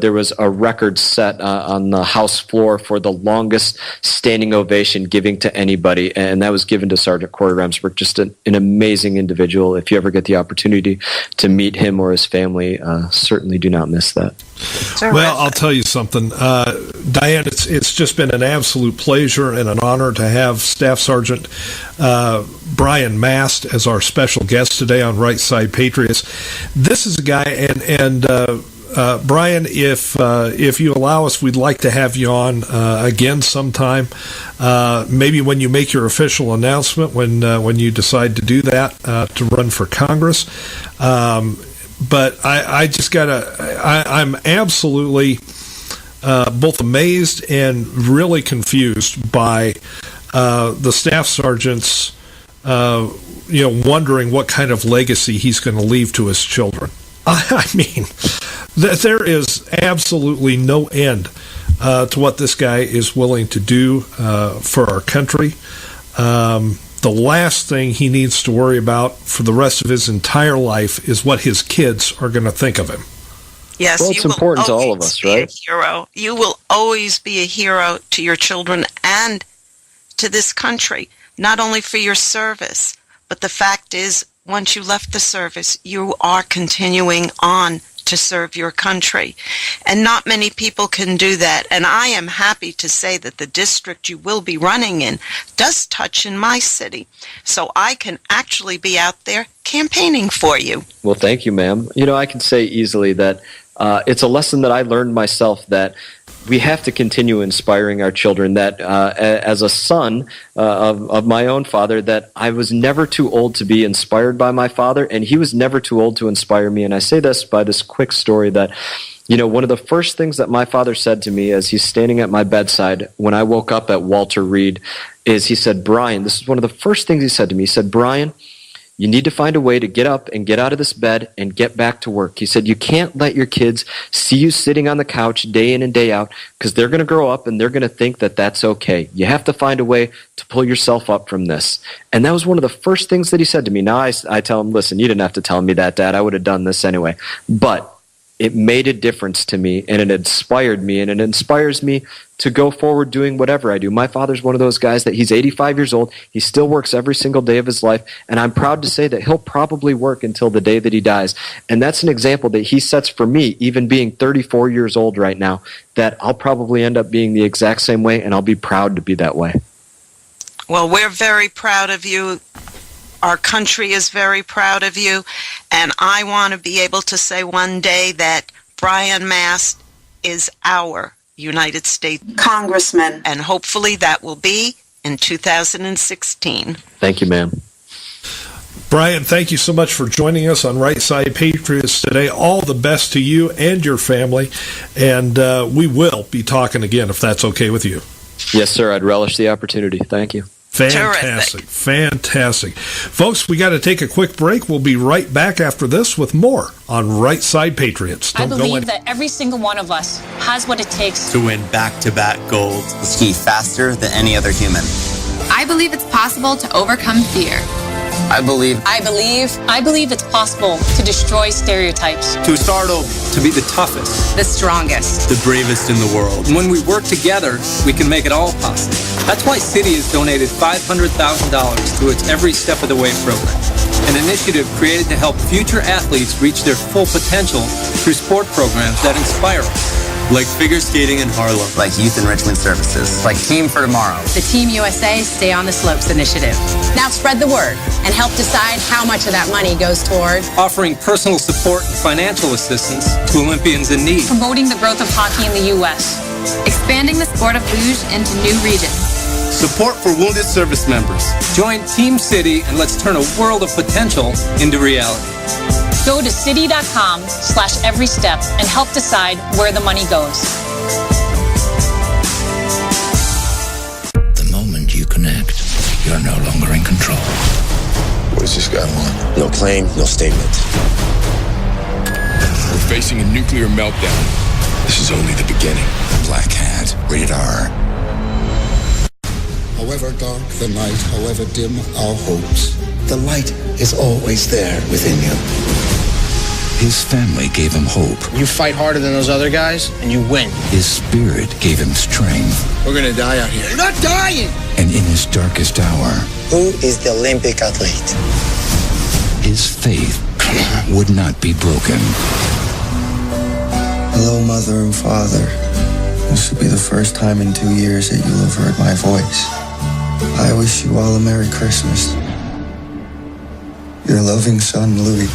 there was a record set on the House floor for the longest standing ovation giving to anybody, and that was given to Sergeant Corey Remsburg. Just an amazing individual. If you ever get the opportunity to meet him or his family, certainly do not miss that. Well, I'll tell you something, Diane, it's just been an absolute pleasure and an honor to have Staff Sergeant Brian Mast as our special guest today on Right Side Patriots. This is a guy, and Brian, if you allow us, we'd like to have you on again sometime. Maybe when you make your official announcement, when you decide to do that, to run for Congress. But I just I'm absolutely both amazed and really confused by the staff sergeant's, wondering what kind of legacy he's going to leave to his children. I mean, there is absolutely no end to what this guy is willing to do for our country. The last thing he needs to worry about for the rest of his entire life is what his kids are going to think of him. Yes, well, it's important to all of us, right? Hero. You will always be a hero to your children and to this country, not only for your service, but the fact is, once you left the service, you are continuing on to serve your country. And not many people can do that. And I am happy to say that the district you will be running in does touch in my city. So I can actually be out there campaigning for you. Well, thank you, ma'am. I can say easily that it's a lesson that I learned myself, that we have to continue inspiring our children, that as a son of my own father, that I was never too old to be inspired by my father, and he was never too old to inspire me. And I say this by this quick story that, one of the first things that my father said to me as he's standing at my bedside when I woke up at Walter Reed is he said, Brian, this is one of the first things he said to me. He said, Brian, you need to find a way to get up and get out of this bed and get back to work. He said, you can't let your kids see you sitting on the couch day in and day out, because they're going to grow up and they're going to think that that's okay. You have to find a way to pull yourself up from this. And that was one of the first things that he said to me. Now I tell him, listen, you didn't have to tell me that, Dad. I would have done this anyway. But it made a difference to me, and it inspired me, and it inspires me to go forward doing whatever I do. My father's one of those guys that he's 85 years old. He still works every single day of his life, and I'm proud to say that he'll probably work until the day that he dies. And that's an example that he sets for me, even being 34 years old right now, that I'll probably end up being the exact same way, and I'll be proud to be that way. Well, we're very proud of you. Our country is very proud of you, and I want to be able to say one day that Brian Mast is our United States Congressman, and hopefully that will be in 2016. Thank you, ma'am. Brian, thank you so much for joining us on Right Side Patriots today. All the best to you and your family, and we will be talking again if that's okay with you. Yes, sir. I'd relish the opportunity. Thank you. Fantastic. Terrific. Fantastic. Folks, we got to take a quick break. We'll be right back after this with more on Right Side Patriots. I believe that every single one of us has what it takes to win back-to-back gold. Ski faster than any other human. I believe it's possible to overcome fear. I believe it's possible to destroy stereotypes. To start over, to be the toughest, the strongest, the bravest in the world. When we work together, we can make it all possible. That's why City has donated $500,000 to its Every Step of the Way program, an initiative created to help future athletes reach their full potential through sport programs that inspire us. Like figure skating in Harlem. Like youth enrichment services. Like Team for Tomorrow. The Team USA Stay on the Slopes initiative. Now spread the word and help decide how much of that money goes toward offering personal support and financial assistance to Olympians in need. Promoting the growth of hockey in the U.S. Expanding the sport of luge into new regions. Support for wounded service members. Join Team City and let's turn a world of potential into reality. Go to city.com/everystep and help decide where the money goes. The moment you connect, you're no longer in control. What does this guy want? No claim, no statement. We're facing a nuclear meltdown. This is only the beginning. Black Hat, rated R. However dark the night, however dim our hopes, the light is always there within you. His family gave him hope. You fight harder than those other guys, and you win. His spirit gave him strength. We're gonna die out here. You're not dying! And in his darkest hour, who is the Olympic athlete? His faith would not be broken. Hello, Mother and Father. This will be the first time in 2 years that you'll have heard my voice. I wish you all a Merry Christmas. Your loving son, Louis.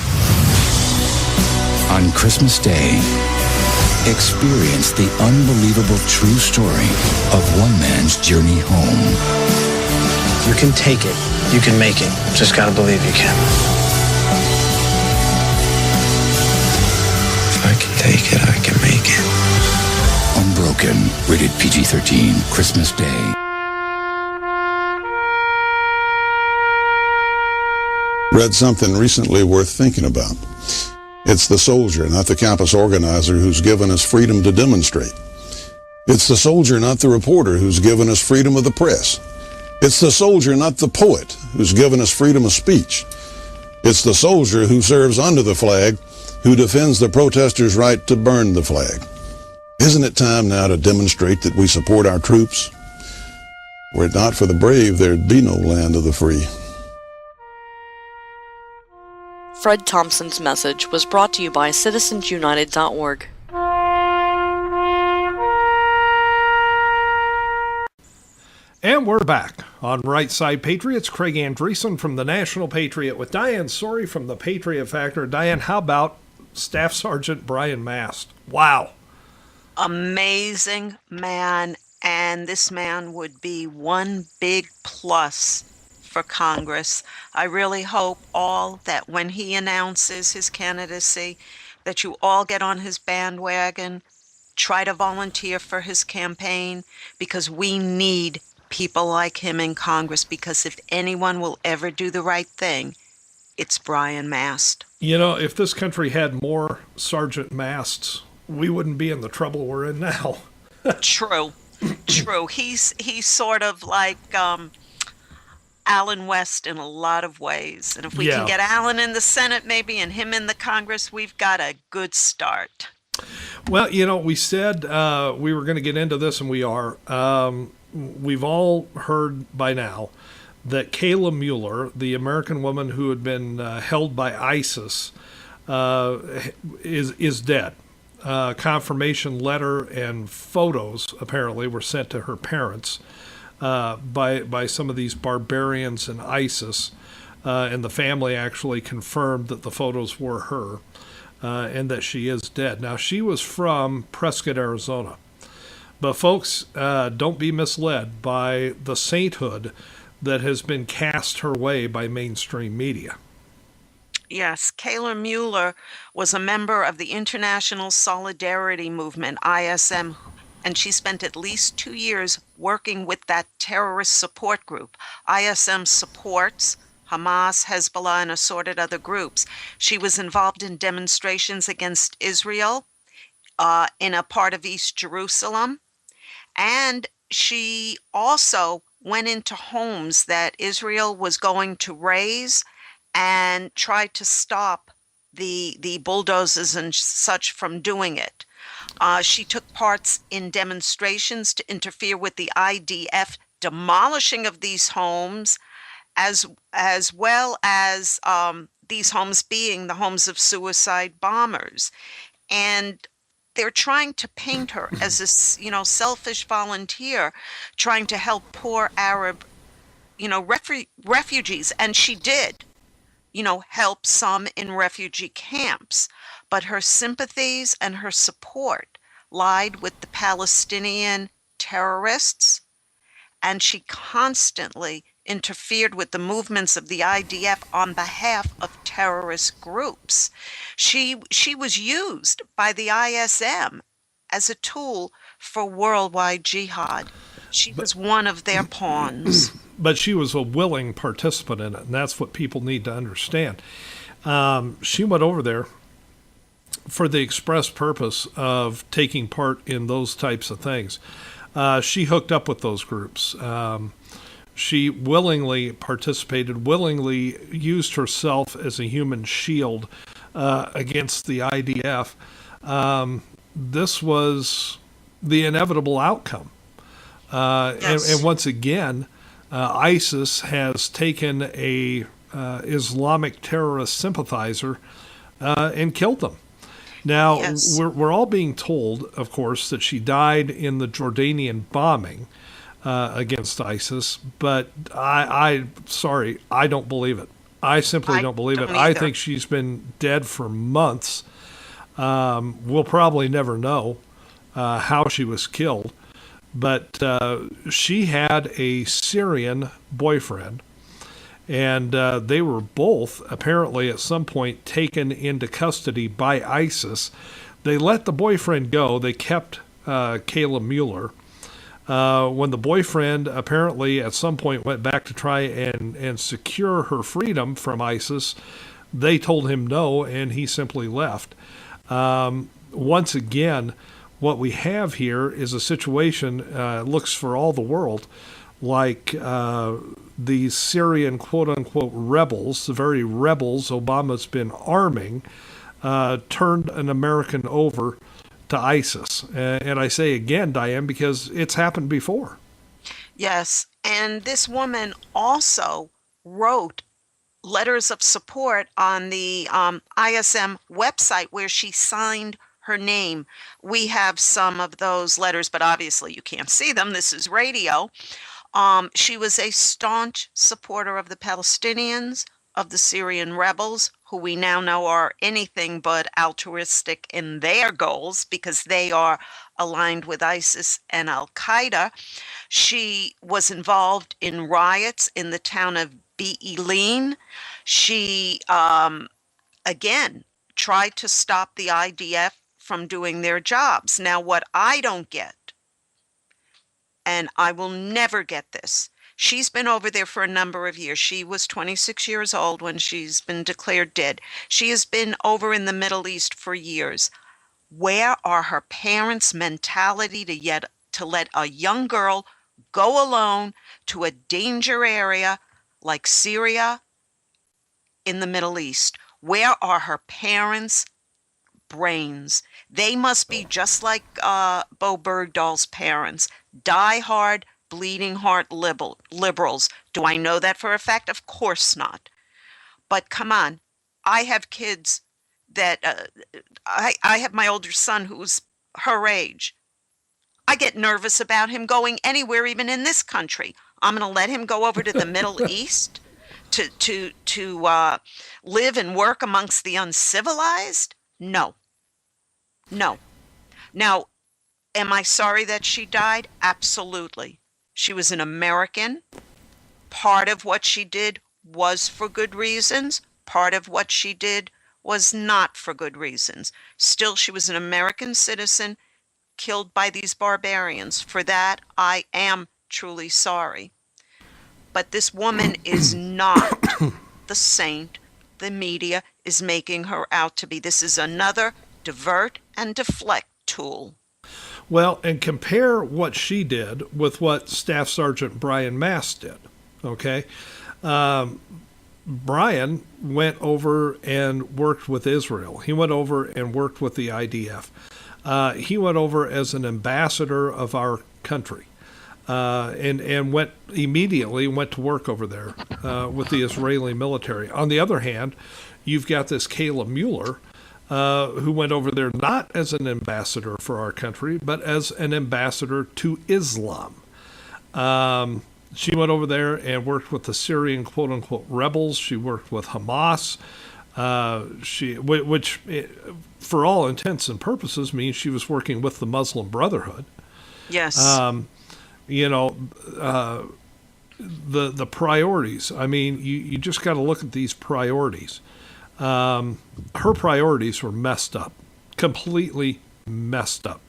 On Christmas Day, Experience the unbelievable true story of one man's journey home. You can take it. You can make it. Just gotta believe you can. If I can take it, I can make it. Unbroken, rated PG-13, Christmas Day. Read something recently worth thinking about. It's the soldier, not the campus organizer, who's given us freedom to demonstrate. It's the soldier, not the reporter, who's given us freedom of the press. It's the soldier, not the poet, who's given us freedom of speech. It's the soldier who serves under the flag, who defends the protesters' right to burn the flag. Isn't it time now to demonstrate that we support our troops? Were it not for the brave, there'd be no land of the free. Fred Thompson's message was brought to you by citizensunited.org. And we're back on Right Side Patriots. Craig Andreessen from the National Patriot with Diane Sori from the Patriot Factor. Diane, how about Staff Sgt. Brian Mast? Wow. Amazing man, and this man would be one big plus for Congress. I really hope all that when he announces his candidacy, that you all get on his bandwagon, try to volunteer for his campaign, because we need people like him in Congress, because if anyone will ever do the right thing, it's Brian Mast. You know, if this country had more Sergeant Masts, we wouldn't be in the trouble we're in now. True. He's sort of like Alan West in a lot of ways. And if we can get Alan in the Senate maybe and him in the Congress, we've got a good start. Well, you know, we said we were going to get into this, and we are. We've all heard by now that Kayla Mueller, the American woman who had been held by ISIS, is dead. Confirmation letter and photos apparently were sent to her parents by some of these barbarians in ISIS, and the family actually confirmed that the photos were her, and that she is dead. Now, she was from Prescott, Arizona. But folks, don't be misled by the sainthood that has been cast her way by mainstream media. Yes, Kayla Mueller was a member of the International Solidarity Movement, ISM, and she spent at least 2 years working with that terrorist support group. ISM supports Hamas, Hezbollah, and assorted other groups. She was involved in demonstrations against Israel in a part of East Jerusalem, and she also went into homes that Israel was going to raze and tried to stop the bulldozers and such from doing it. She took parts in demonstrations to interfere with the IDF demolishing of these homes, as well as these homes being the homes of suicide bombers. And they're trying to paint her as a, selfish volunteer trying to help poor Arab, refugees. And she did, help some in refugee camps. But her sympathies and her support lied with the Palestinian terrorists, and she constantly interfered with the movements of the IDF on behalf of terrorist groups. She was used by the ISM as a tool for worldwide jihad. She was one of their pawns. But she was a willing participant in it, and that's what people need to understand. She went over there for the express purpose of taking part in those types of things. She hooked up with those groups. She willingly participated, willingly used herself as a human shield against the IDF. This was the inevitable outcome. Yes. And once again, ISIS has taken a Islamic terrorist sympathizer and killed them. Now, Yes. we're all being told, of course, that she died in the Jordanian bombing against ISIS, but I don't believe it. I simply don't believe it. I think she's been dead for months. We'll probably never know how she was killed, but she had a Syrian boyfriend, and they were both apparently at some point taken into custody by ISIS. They let the boyfriend go. They kept Kayla Mueller. When the boyfriend apparently at some point went back to try and secure her freedom from ISIS, they told him no, and he simply left. Once again, what we have here is a situation, looks for all the world, like these Syrian quote-unquote rebels, the very rebels Obama's been arming, turned an American over to ISIS. And I say again, Diane, because it's happened before. Yes, and this woman also wrote letters of support on the ISM website where she signed her name. We have some of those letters, but obviously you can't see them. This is radio. She was a staunch supporter of the Palestinians, of the Syrian rebels, who we now know are anything but altruistic in their goals because they are aligned with ISIS and Al-Qaeda. She was involved in riots in the town of Be'eline. She, again, tried to stop the IDF from doing their jobs. Now, what I don't get, and I will never get this, she's been over there for a number of years. She was 26 years old when she's been declared dead. She has been over in the Middle East for years. Where are her parents' mentality to let a young girl go alone to a danger area like Syria in the Middle East? Where are her parents' brains? They must be just like Bo Bergdahl's parents, die-hard, bleeding heart liberals. Do I know that for a fact? Of course not. But come on, I have kids that I have my older son who's her age. I get nervous about him going anywhere, even in this country. I'm going to let him go over to the Middle East to live and work amongst the uncivilized? No. No. Now, am I sorry that she died? Absolutely. She was an American. Part of what she did was for good reasons. Part of what she did was not for good reasons. Still, she was an American citizen killed by these barbarians. For that, I am truly sorry. But this woman is not the saint the media is making her out to be. This is another divert and deflect tool. Well, and compare what she did with what Staff Sergeant Brian Mast did, okay? Brian went over and worked with Israel. He went over and worked with the IDF. He went over as an ambassador of our country and went to work over there with the Israeli military. On the other hand, you've got this Kayla Mueller, who went over there not as an ambassador for our country, but as an ambassador to Islam. She went over there and worked with the Syrian quote-unquote rebels. She worked with Hamas, which for all intents and purposes means she was working with the Muslim Brotherhood. Yes. The priorities. I mean, you just got to look at these priorities. Her priorities were messed up, completely messed up.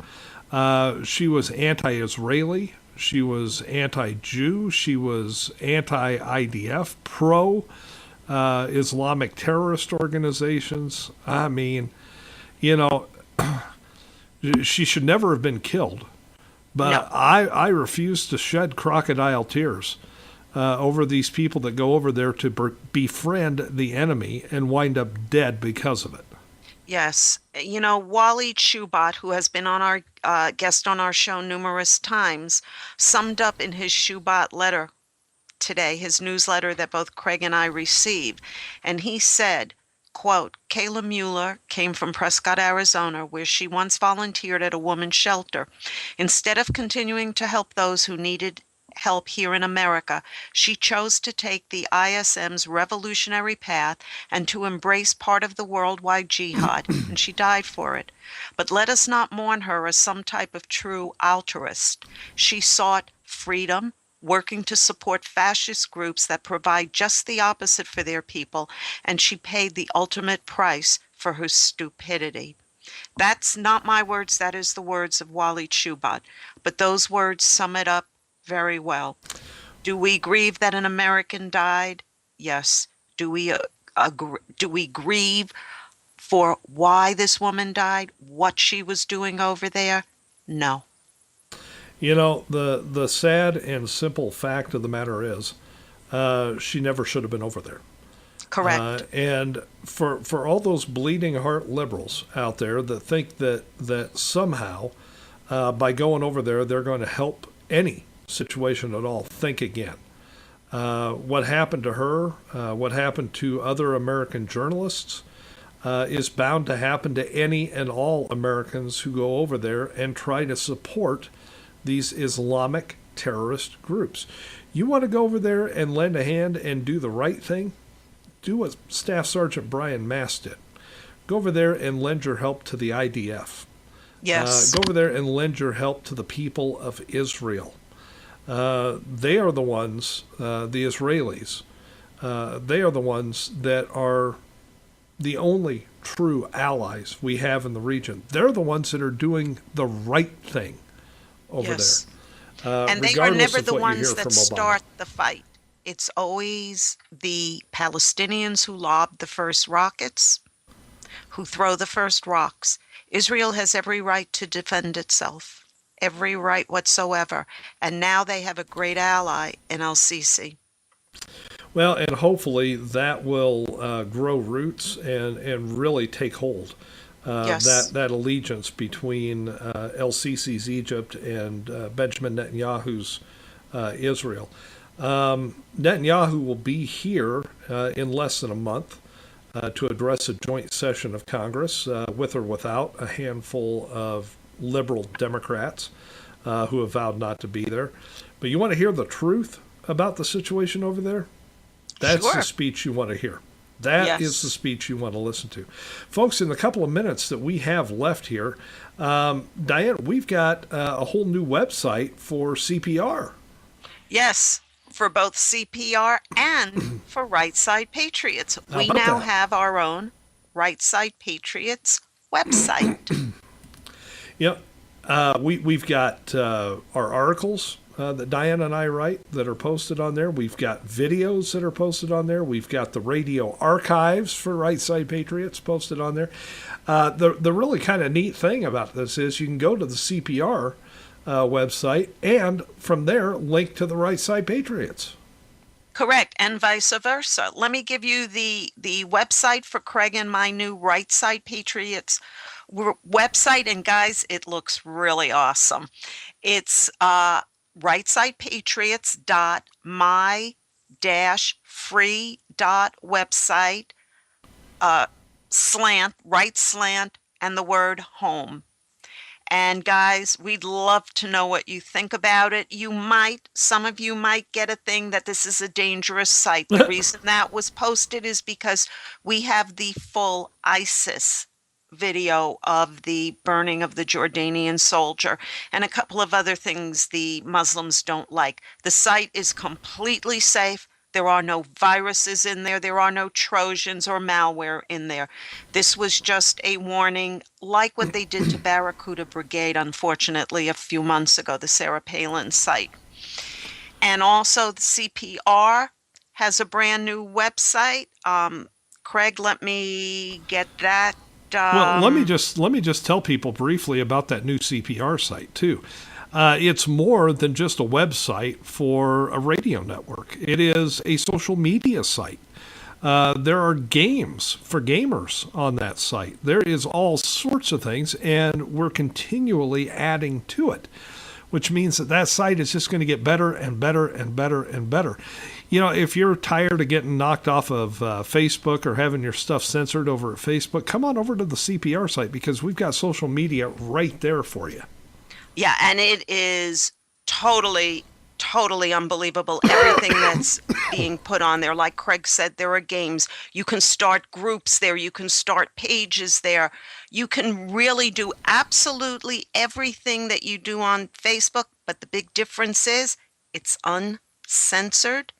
She was anti-Israeli. She was anti-Jew. She was anti-IDF, pro-Islamic terrorist organizations. I mean, she should never have been killed. But no. I refuse to shed crocodile tears over these people that go over there to befriend the enemy and wind up dead because of it. Yes. Wally Shubat, who has been on our guest on our show numerous times, summed up in his Shubat letter today, his newsletter that both Craig and I received. And he said, quote, Kayla Mueller came from Prescott, Arizona, where she once volunteered at a woman's shelter. Instead of continuing to help those who needed help here in America. She chose to take the ISM's revolutionary path and to embrace part of the worldwide jihad, and she died for it. But let us not mourn her as some type of true altruist. She sought freedom, working to support fascist groups that provide just the opposite for their people, and she paid the ultimate price for her stupidity. That's not my words, that is the words of Wally Chubat, but those words sum it up very well. Do we grieve that an American died? Yes. Do we grieve for why this woman died, what she was doing over there? No. You know, the sad and simple fact of the matter is, she never should have been over there. Correct. And for all those bleeding heart liberals out there that think that somehow by going over there they're going to help any situation at all, think again. What happened to her, what happened to other American journalists, is bound to happen to any and all Americans who go over there and try to support these Islamic terrorist groups. You want to go over there and lend a hand and do the right thing? Do what Staff Sgt. Brian Mast did. Go over there and lend your help to the IDF. Yes. Go over there and lend your help to the people of Israel. They are the ones, the Israelis, they are the ones that are the only true allies we have in the region. They're the ones that are doing the right thing over there. And they are never the ones that start the fight. It's always the Palestinians who lob the first rockets, who throw the first rocks. Israel has every right to defend itself, every right whatsoever. And now they have a great ally in El-Sisi. Well, and hopefully that will grow roots and really take hold. That allegiance between El-Sisi's Egypt and Benjamin Netanyahu's Israel. Netanyahu will be here in less than a month to address a joint session of Congress with or without a handful of liberal Democrats who have vowed not to be there. But you want to hear the truth about the situation over there? That's the speech you want to hear. That is the speech you want to listen to. Folks, in the couple of minutes that we have left here, Diane, we've got a whole new website for CPR. Yes, for both CPR and for Right Side Patriots. We now have our own Right Side Patriots website. Yep. We've got our articles that Diane and I write that are posted on there. We've got videos that are posted on there. We've got the radio archives for Right Side Patriots posted on there. The really kind of neat thing about this is you can go to the CPR website and from there link to the Right Side Patriots. Correct, and vice versa. Let me give you the website for Craig and my new Right Side Patriots website, and guys, it looks really awesome. It's rightside-free.website /right/ and the word home. And guys, we'd love to know what you think about it. Some of you might get a thing that this is a dangerous site. The reason that was posted is because we have the full ISIS video of the burning of the Jordanian soldier and a couple of other things the Muslims don't like. The site is completely safe. There are no viruses in there. There are no Trojans or malware in there. This was just a warning, like what they did to Barracuda Brigade, unfortunately, a few months ago, the Sarah Palin site. And also the CPR has a brand new website. Craig, let me get that. Well, let me just tell people briefly about that new CPR site, too. It's more than just a website for a radio network. It is a social media site. There are games for gamers on that site. There is all sorts of things, and we're continually adding to it, which means that site is just going to get better and better and better and better. You know, if you're tired of getting knocked off of Facebook or having your stuff censored over at Facebook, come on over to the CPR site because we've got social media right there for you. Yeah, and it is totally totally unbelievable, everything that's being put on there. Like Craig said, there are games. You can start groups there. You can start pages there. You can really do absolutely everything that you do on Facebook, but the big difference is it's uncensored.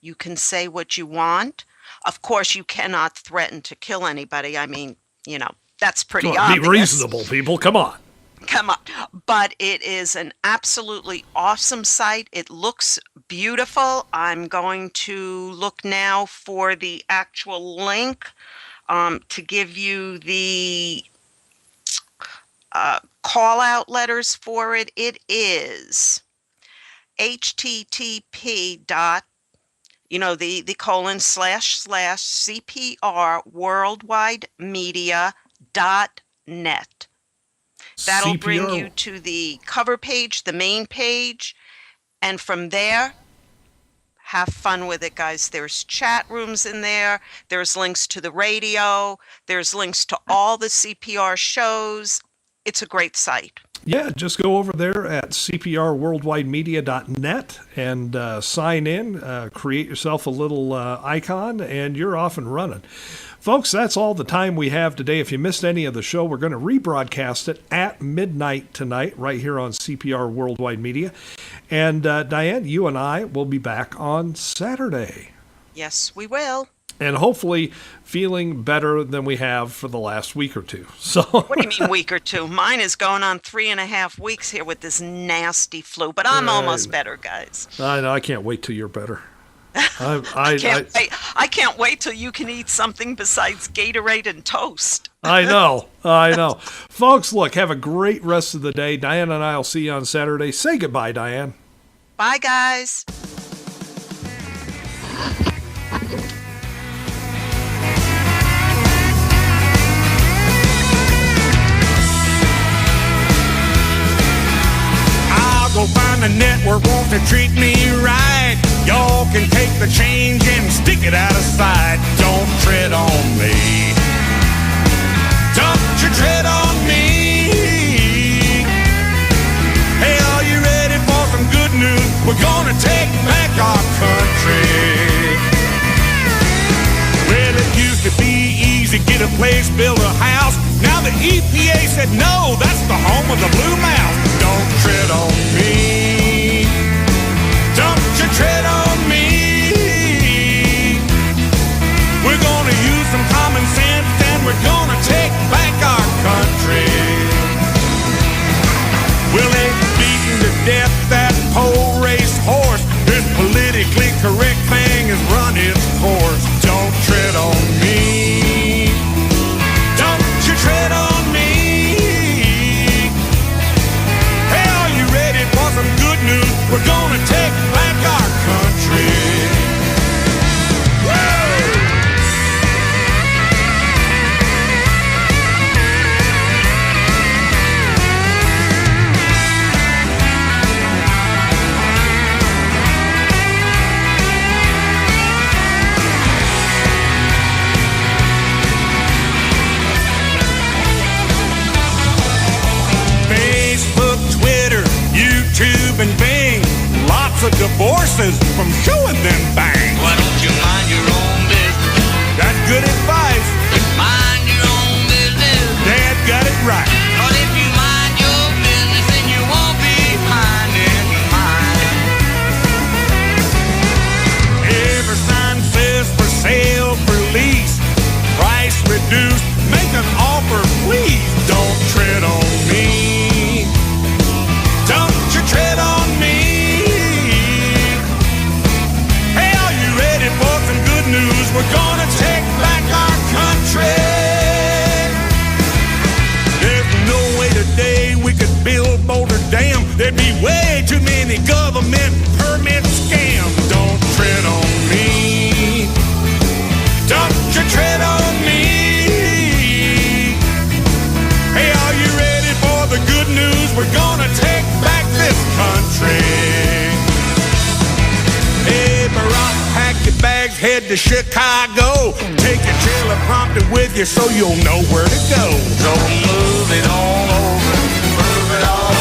You can say what you want. Of course, you cannot threaten to kill anybody. I mean, that's pretty obvious. Be reasonable, people. Come on. But it is an absolutely awesome site. It looks beautiful. I'm going to look now for the actual link to give you the call out letters for it. It is http dot, the colon / CPR Worldwide Media.net. That'll CPR. bring you to the cover page, the main page, and from there, have fun with it, guys. There's chat rooms in there. There's links to the radio. There's links to all the CPR shows. It's a great site. Yeah, just go over there at cprworldwidemedia.net and sign in, create yourself a little icon, and you're off and running. Folks, that's all the time we have today. If you missed any of the show, we're going to rebroadcast it at midnight tonight right here on CPR Worldwide Media. And Diane, you and I will be back on Saturday. Yes, we will. And hopefully feeling better than we have for the last week or two. So What do you mean week or two? Mine is going on 3.5 weeks here with this nasty flu, but I'm almost better, guys. I know. I can't wait till you're better. I can't wait till you can eat something besides Gatorade and toast. I know. Folks, look, have a great rest of the day. Diane and I will see you on Saturday. Say goodbye, Diane. Bye, guys. Go find a network wants to treat me right. Y'all can take the change and stick it out of sight. Don't tread on me. Don't you tread on me. Hey, are you ready for some good news? We're gonna take back our country. Well, it used to be easy, get a place, build a house. Now the EPA said no, that's the home of the blue mouse. Don't tread on me. Don't you tread on me. We're gonna use some common sense and we're gonna take back our country. Well, they've beaten to death that pole race horse. This politically correct thing has run its course. Don't tread on me. Don't you tread on me. Hey, are you ready for some good news? We're gonna take back our country. Facebook, Twitter, YouTube, and Bing. Lots of divorces from showing them bang. Why don't you mind your own business? That's good advice. Mind your own business. Dad got it right. But if you mind your business, then you won't be minding mine. Every sign says for sale, for lease. Price reduced. Make an offer, please. Don't tread on me. Don't you tread on me. Hey, are you ready for some good news? We're gonna take back our country. There's no way today we could build Boulder Dam. There'd be way too many government permit scams. Don't tread on me. Don't you tread on me. Hey, are you ready for the good news? We're gonna take back this country. Hey, Barack, pack your bags, head to Chicago. Take your teleprompter with you so you'll know where to go. Don't move it all over, move it all